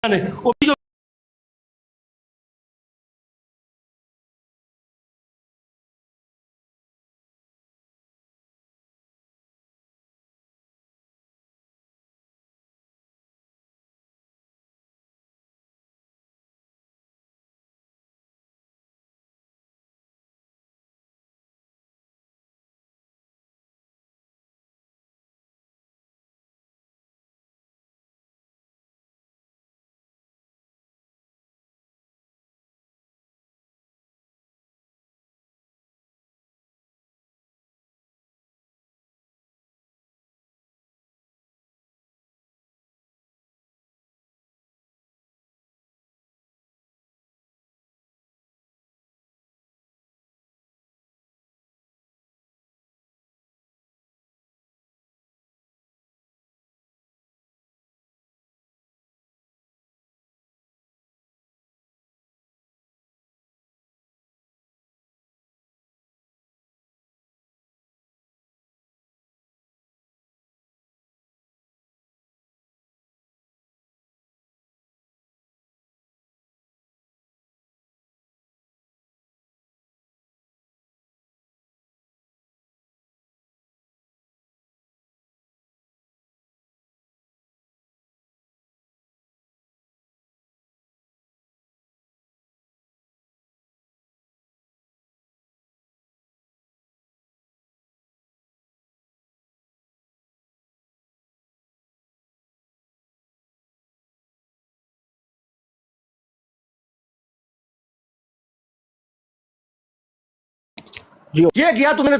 نے ये किया तुमने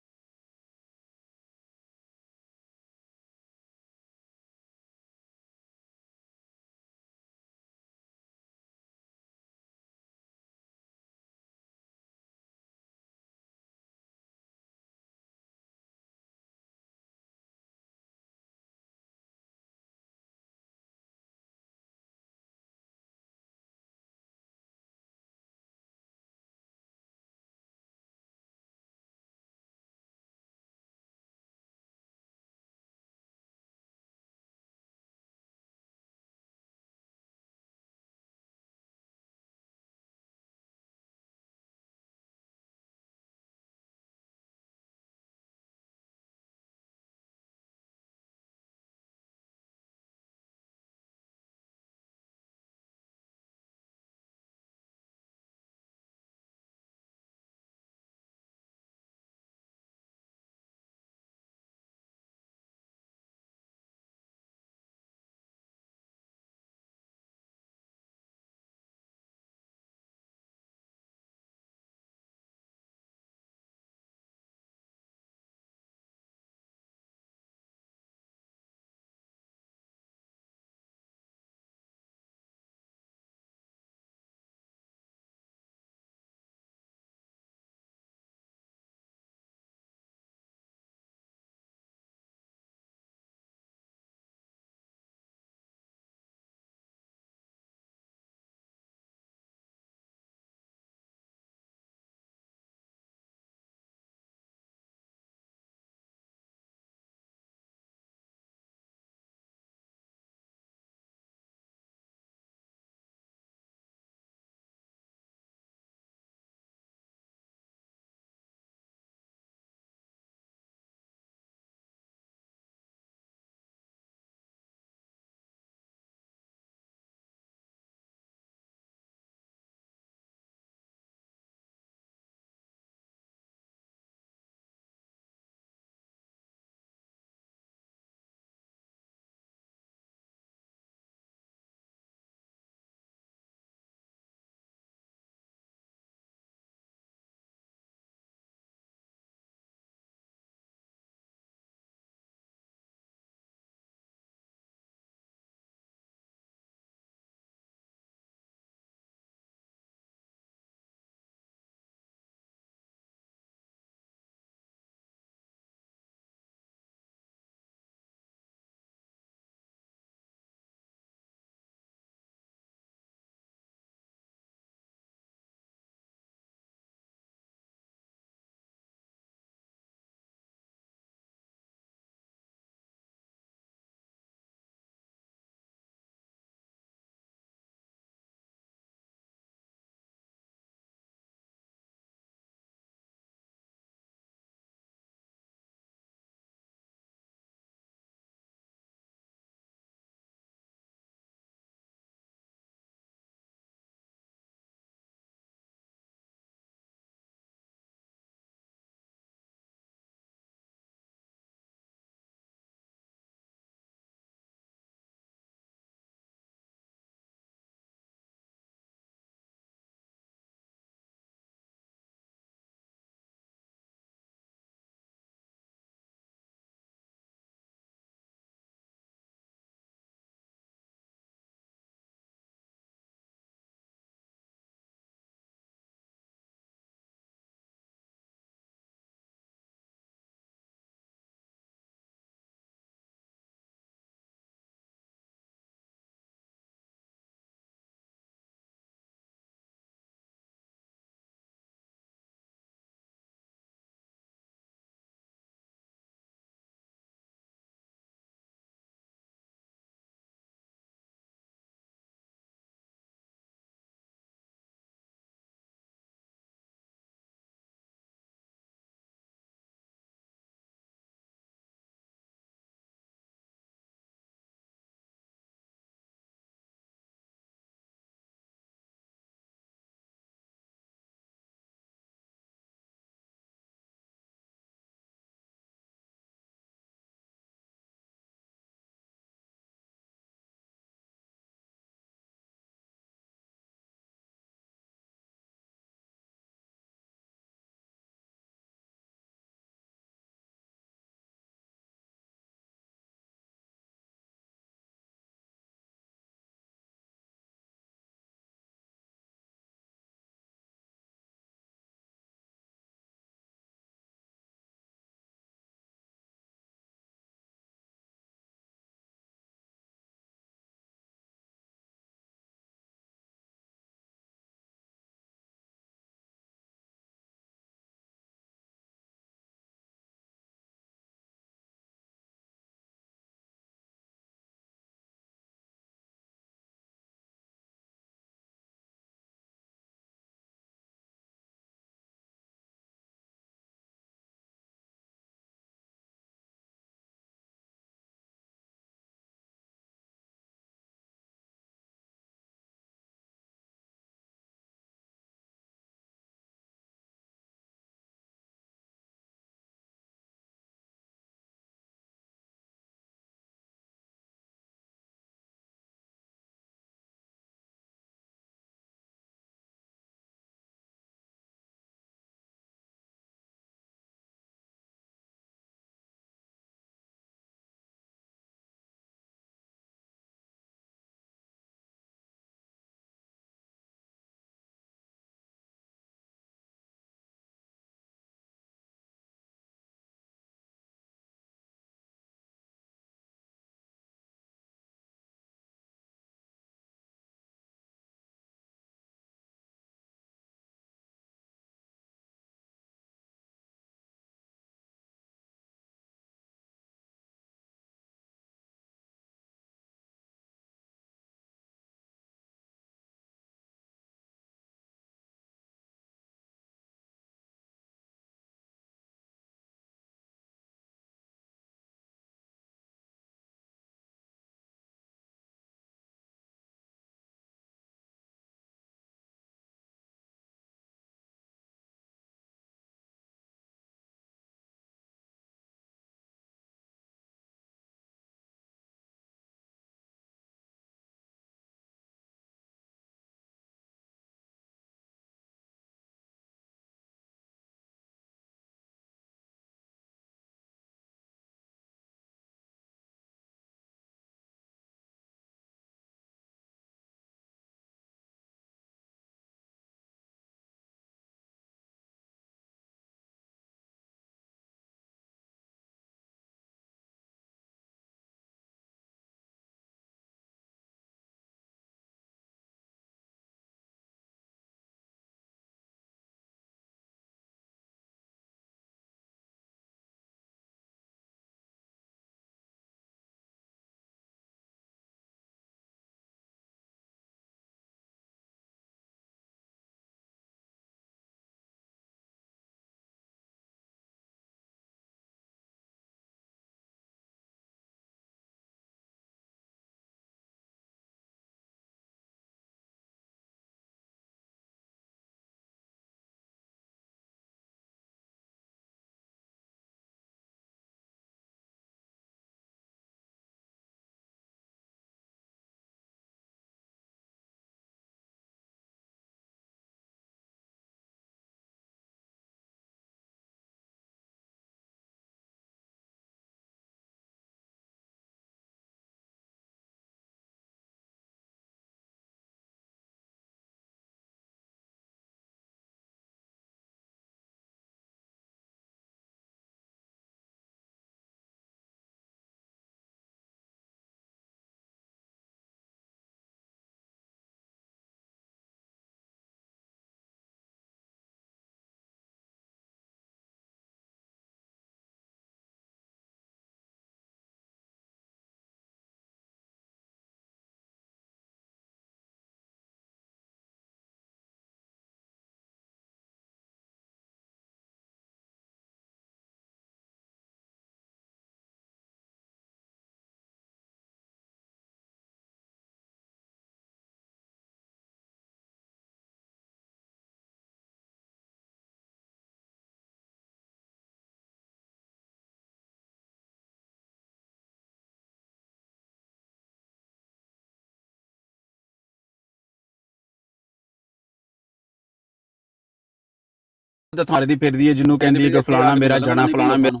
ਥਾਰੇ ਦੀ ਫਿਰਦੀ ਹੈ ਜਿਹਨੂੰ ਕਹਿੰਦੀ ਹੈ ਕਿ ਫਲਾਣਾ ਮੇਰਾ ਜਣਾ ਫਲਾਣਾ ਮੇਰਾ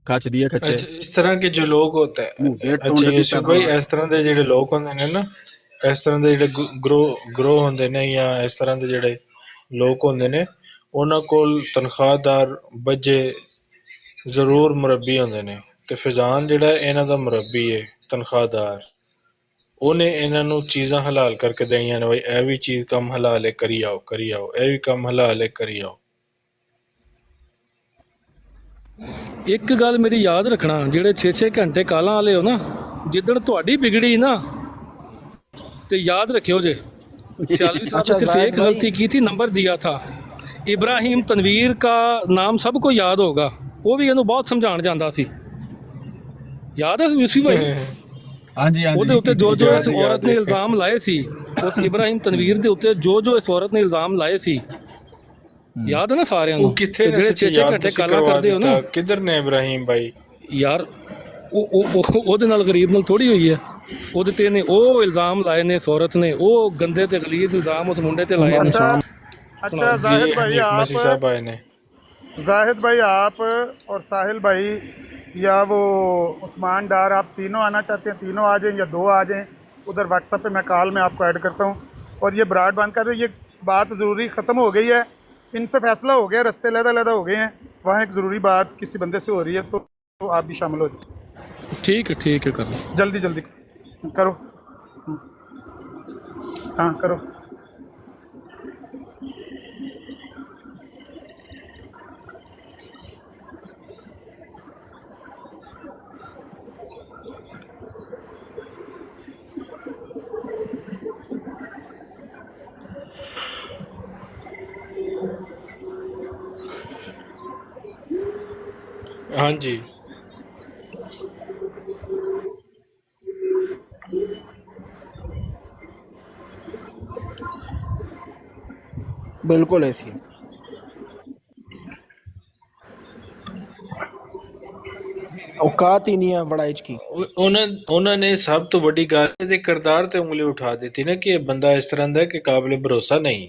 ਖੱਚ ਦਿਏ ਖੱਚੇ अच्छा इस तरह के जो लोग होते हैं ਮੂੰਹ ਤੇ अच्छा ਟੁੰਡ ਦੀ यूसुफ भाई ਪੈਦਾ इस तरह ਦੇ ਜਿਹੜੇ ਲੋਕ ਹੁੰਦੇ ਨੇ ਨਾ ਇਸ ਤਰ੍ਹਾਂ ਦੇ ਜਿਹੜੇ ਗਰੋ ਹੁੰਦੇ ਨੇ ਜਾਂ ਇਸ ਤਰ੍ਹਾਂ ਦੇ ਜਿਹੜੇ ਲੋਕ ਹੁੰਦੇ ਨੇ ਉਹਨਾਂ ਕੋਲ ਤਨਖਾਹਦਾਰ ਬੱਜੇ ਜ਼ਰੂਰ ਮੁਰੱਬੀ ਹੁੰਦੇ ਨੇ ਤੇ ਫਿਜ਼ਾਨ ਜਿਹੜਾ ਇਹਨਾਂ ਦਾ ਮੁਰੱਬੀ ਹੈ ਤਨਖਾਹਦਾਰ ਉਹਨੇ ਇਹਨਾਂ ਨੂੰ ਚੀਜ਼ਾਂ ਹਲਾਲ ਕਰਕੇ ਦੇਣੀਆਂ ਨੇ ਬਈ ਇਹ ਵੀ ਚੀਜ਼ ਕੰਮ ਹਲਾਲ ਹੈ ਕਰੀ ਆਓ ਇਹ ਵੀ ਕੰਮ ਹਲਾਲ ਹੈ ਕਰੀ ਆਓ ਇੱਕ ਗੱਲ ਮੇਰੀ ਯਾਦ ਰੱਖਣਾ ਜਿਹੜੇ 6-6 ਘੰਟੇ ਕਾਲਾਂ ਵਾਲੇ ਹੋ ਨਾ ਜਿੱਦਣ ਤੁਹਾਡੀ ਵਿਗੜੀ ਨਾ तो याद रखियो जे सियालवी साहब ने सिर्फ एक गलती की थी नंबर दिया था इब्राहिम तनवीर का नाम सबको याद होगा वो भी इन्हों बहुत समझाण जांदा सी याद है यूसुफ भाई हाँ जी ਉਹਦੇ ਉੱਤੇ ਜੋ ਇਸ ਔਰਤ ਨੇ ਇਲਜ਼ਾਮ ਲਾਏ ਸੀ ਉਸ ਇਬਰਾਹਿਮ ਤਨਵੀਰ ਦੇ ਉੱਤੇ ਜੋ ਇਸ ਔਰਤ ਨੇ ਇਲਜ਼ਾਮ ਲਾਏ ਸੀ ਯਾਦ ਹੈ ਨਾ ਸਾਰਿਆਂ ਨੂੰ ਉਹ ਕਿੱਥੇ ਨੇ ਜਿਹੜੇ ਸੱਚੀ 6-6 ਯਾਦ ਘੰਟੇ ਤੁਸੀਂ ਕਾਲਾਂ ਕਰਵਾ ਕਰਦੇ ਹੋ ਨਾ ਦਿੱਤਾ ਕਿੱਧਰ ਨੇ ਇਬਰਾਹੀਮ ਭਾਈ ਯਾਰ ਉਹਦੇ ਨਾਲ ਗਰੀਬ ਨਾਲ ਥੋੜੀ ਹੋਈ ਹੈ ਉਹਦੇ ਤੇ ਨੇ ਉਹ ਇਲਜ਼ਾਮ ਲਾਏ ਨੇ ਇਸ ਔਰਤ ਨੇ ਉਹ ਗੰਦੇ ਤੇ ਗਲੀਜ਼ ਇਲਜ਼ਾਮ ਉਸ ਮੁੰਡੇ ਤੇ ਲਾਏ ਨੇ अच्छा जाहिद भाई मसीह साहब आए ने जाहिद भाई आप और साहिल भाई या वो उस्मान डार आप तीनों आना चाहते हैं तीनों आ जाएं या दो आ जाएं उधर व्हाट्सएप पे मैं कॉल में आपको ऐड करता हूँ और ये ब्रॉडबैंड का जो ये बात ज़रूरी ख़त्म हो गई है इनसे फैसला हो गया रास्ते लहदा हो गए हैं वहाँ एक ज़रूरी बात किसी बंदे से हो रही है तो आप भी शामिल हो जाए ठीक है कर लो जल्दी जल्दी करो हाँ करो हाँ जी बिल्कुल ऐसी है औकात ही नहीं है बड़ा की ਉਹਨਾਂ ਨੇ ਸਭ ਤੋਂ ਵੱਡੀ ਗੱਲ ਇਹਦੇ ਕਿਰਦਾਰ ਤੇ ਉਂਗਲੀ ਉਠਾ ਦਿੱਤੀ ਨਾ ਕਿ ਇਹ ਬੰਦਾ ਇਸ ਤਰ੍ਹਾਂ ਦਾ ਹੈ ਕਿ ਕਾਬਿਲ ਭਰੋਸਾ ਨਹੀਂ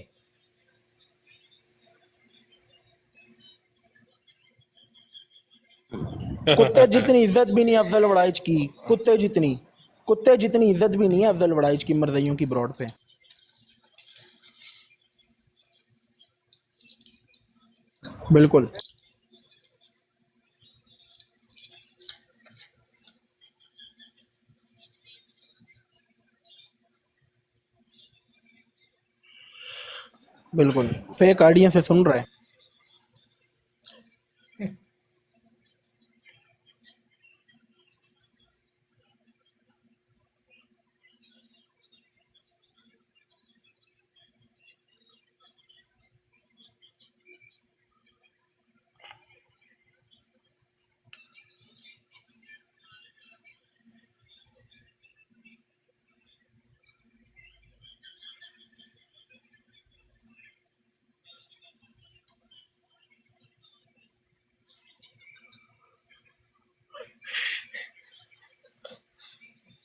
कुत्ते जितनी इज्जत भी नहीं अफजल वड़ाइच की कुत्ते जितनी इज्जत भी नहीं है अफजल वड़ाइच की मर्दइयों की ब्रॉड पे बिल्कुल बिल्कुल फेक आइडिया से सुन रहे हैं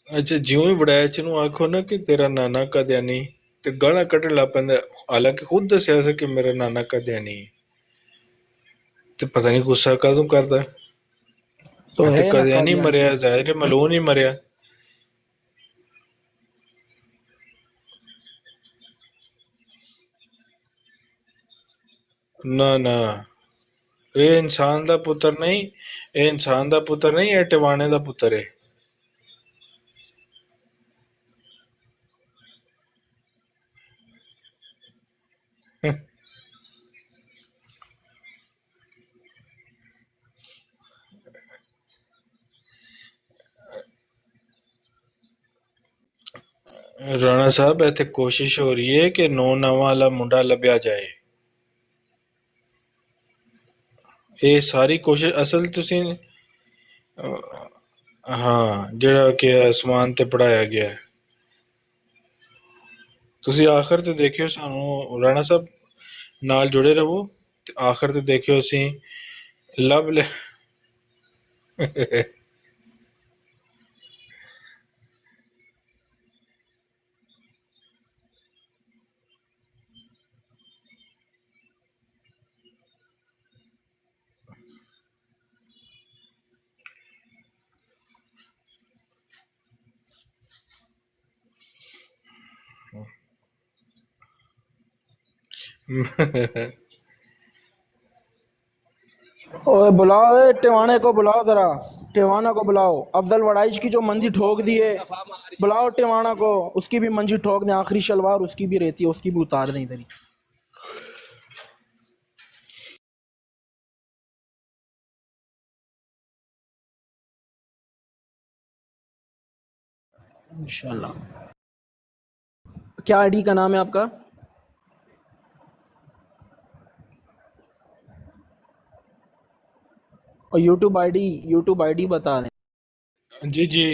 ਅੱਛਾ ਜਿਉਂ ਹੀ ਵੜੈਚ ਨੂੰ ਆਖੋ ਨਾ ਕਿ ਤੇਰਾ ਨਾਨਾ ਕਾਦੀਆਨੀ ਤੇ ਗਾਲਾਂ ਕੱਢਣ ਲੱਗ ਪੈਂਦਾ ਹਾਲਾਂਕਿ ਖੁਦ ਦੱਸਿਆ ਸੀ ਕਿ ਮੇਰਾ ਨਾਨਾ ਕਾਦੀਆਨੀ ਤੇ ਪਤਾ ਨਹੀਂ ਗੁੱਸਾ ਕਾਹਦੋਂ ਕਰਦਾ तो ਤੇ है ना ਕਾਦੀਆਨੀ कादियानी ਮਰਿਆ ਜ਼ਾਹਿਰ ਹੈ ਮਲੂਨ ਹੀ ਮਰਿਆ ਨਾ ਇਹ ਇਨਸਾਨ ਦਾ ਪੁੱਤਰ ਨਹੀਂ ਇਹ ਟਿਵਾਣੇ ਦਾ ਪੁੱਤਰ ਹੈ ਰਾਣਾ ਸਾਹਿਬ ਇੱਥੇ ਕੋਸ਼ਿਸ਼ ਹੋ ਰਹੀ ਹੈ ਕਿ 9 ਵਾਲਾ ਮੁੰਡਾ ਲੱਭਿਆ ਜਾਏ ਇਹ ਸਾਰੀ ਕੋਸ਼ਿਸ਼ ਅਸਲ ਤੁਸੀਂ ਹਾਂ ਜਿਹੜਾ ਕਿ ਅਸਮਾਨ ਤੇ ਪੜਾਇਆ ਗਿਆ ਹੈ ਤੁਸੀਂ ਆਖਰ ਤੇ ਦੇਖਿਓ ਸਾਨੂੰ ਰਾਣਾ ਸਾਹਿਬ ਨਾਲ ਜੁੜੇ ਰਹੋ ਤੇ ਆਖਰ ਤੇ ਦੇਖਿਓ ਅਸੀਂ ਲੱਭ ਲੈ ओए बुलाओ टिवाने को, बुलाओ जरा, टिवाना को बुलाओ। अफजल वड़ाइच की जो मंजी ठोक दी है, बुलाओ टिवाना को, उसकी भी मंजी ठोक दें, आखिरी शलवार उसकी भी रहती है, उसकी भी उतार दें इधर ही। इंशाल्लाह। क्या आईडी का नाम है आपका? और यूट्यूब आईडी बता दें। जी जी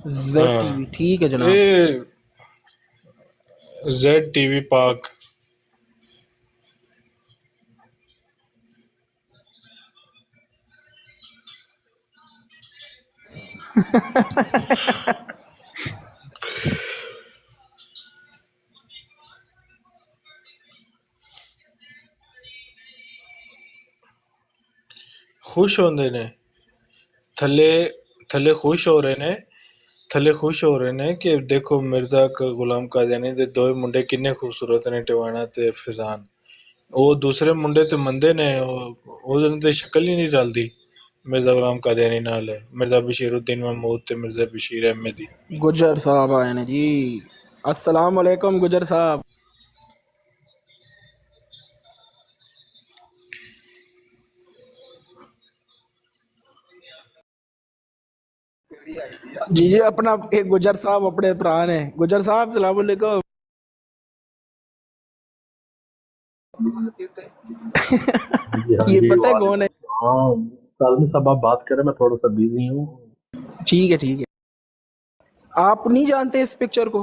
ZTV, ठीक है जनाब। ये ZTV पाक। खुश होंदे ने थले थले खुश हो रहे ने थले खुश हो रहे ने कि देखो मिर्जा गुलाम कादियानी दे दो मुंडे किन्ने खूबसूरत ने, टिवाना ते फिजान। ਉਹ ਦੂਸਰੇ ਮੁੰਡੇ ਤੇ ਮੰਦੇ ਨੇ, ਉਹਦੇ ਤੇ ਸ਼ਕਲ ਹੀ ਨਹੀਂ ਰਲਦੀ ਮਿਰਜ਼ਾ ਗੁਲਾਮ ਕਾਦੀਆਨੀ ਨਾਲ। ਮਿਰਜ਼ਾ ਬਸ਼ੀਰੁद्दीन महमूद ਤੇ ਮਿਰਜ਼ਾ ਬਸ਼ੀਰ ਅਹਿਮਦੀ। गुजर साहब आए ने जी। अस्सलाम वालेकुम गुजर साहब। जी जी, अपना एक गुजर साहब अपने भरा ने। गुजर साहब सलाम वालेकुम। ये पता है कौन है? हाँ सालमी साहब आप बात करें, मैं थोड़ा सा बिजी हूँ। ठीक है ठीक है। आप नहीं जानते इस पिक्चर को?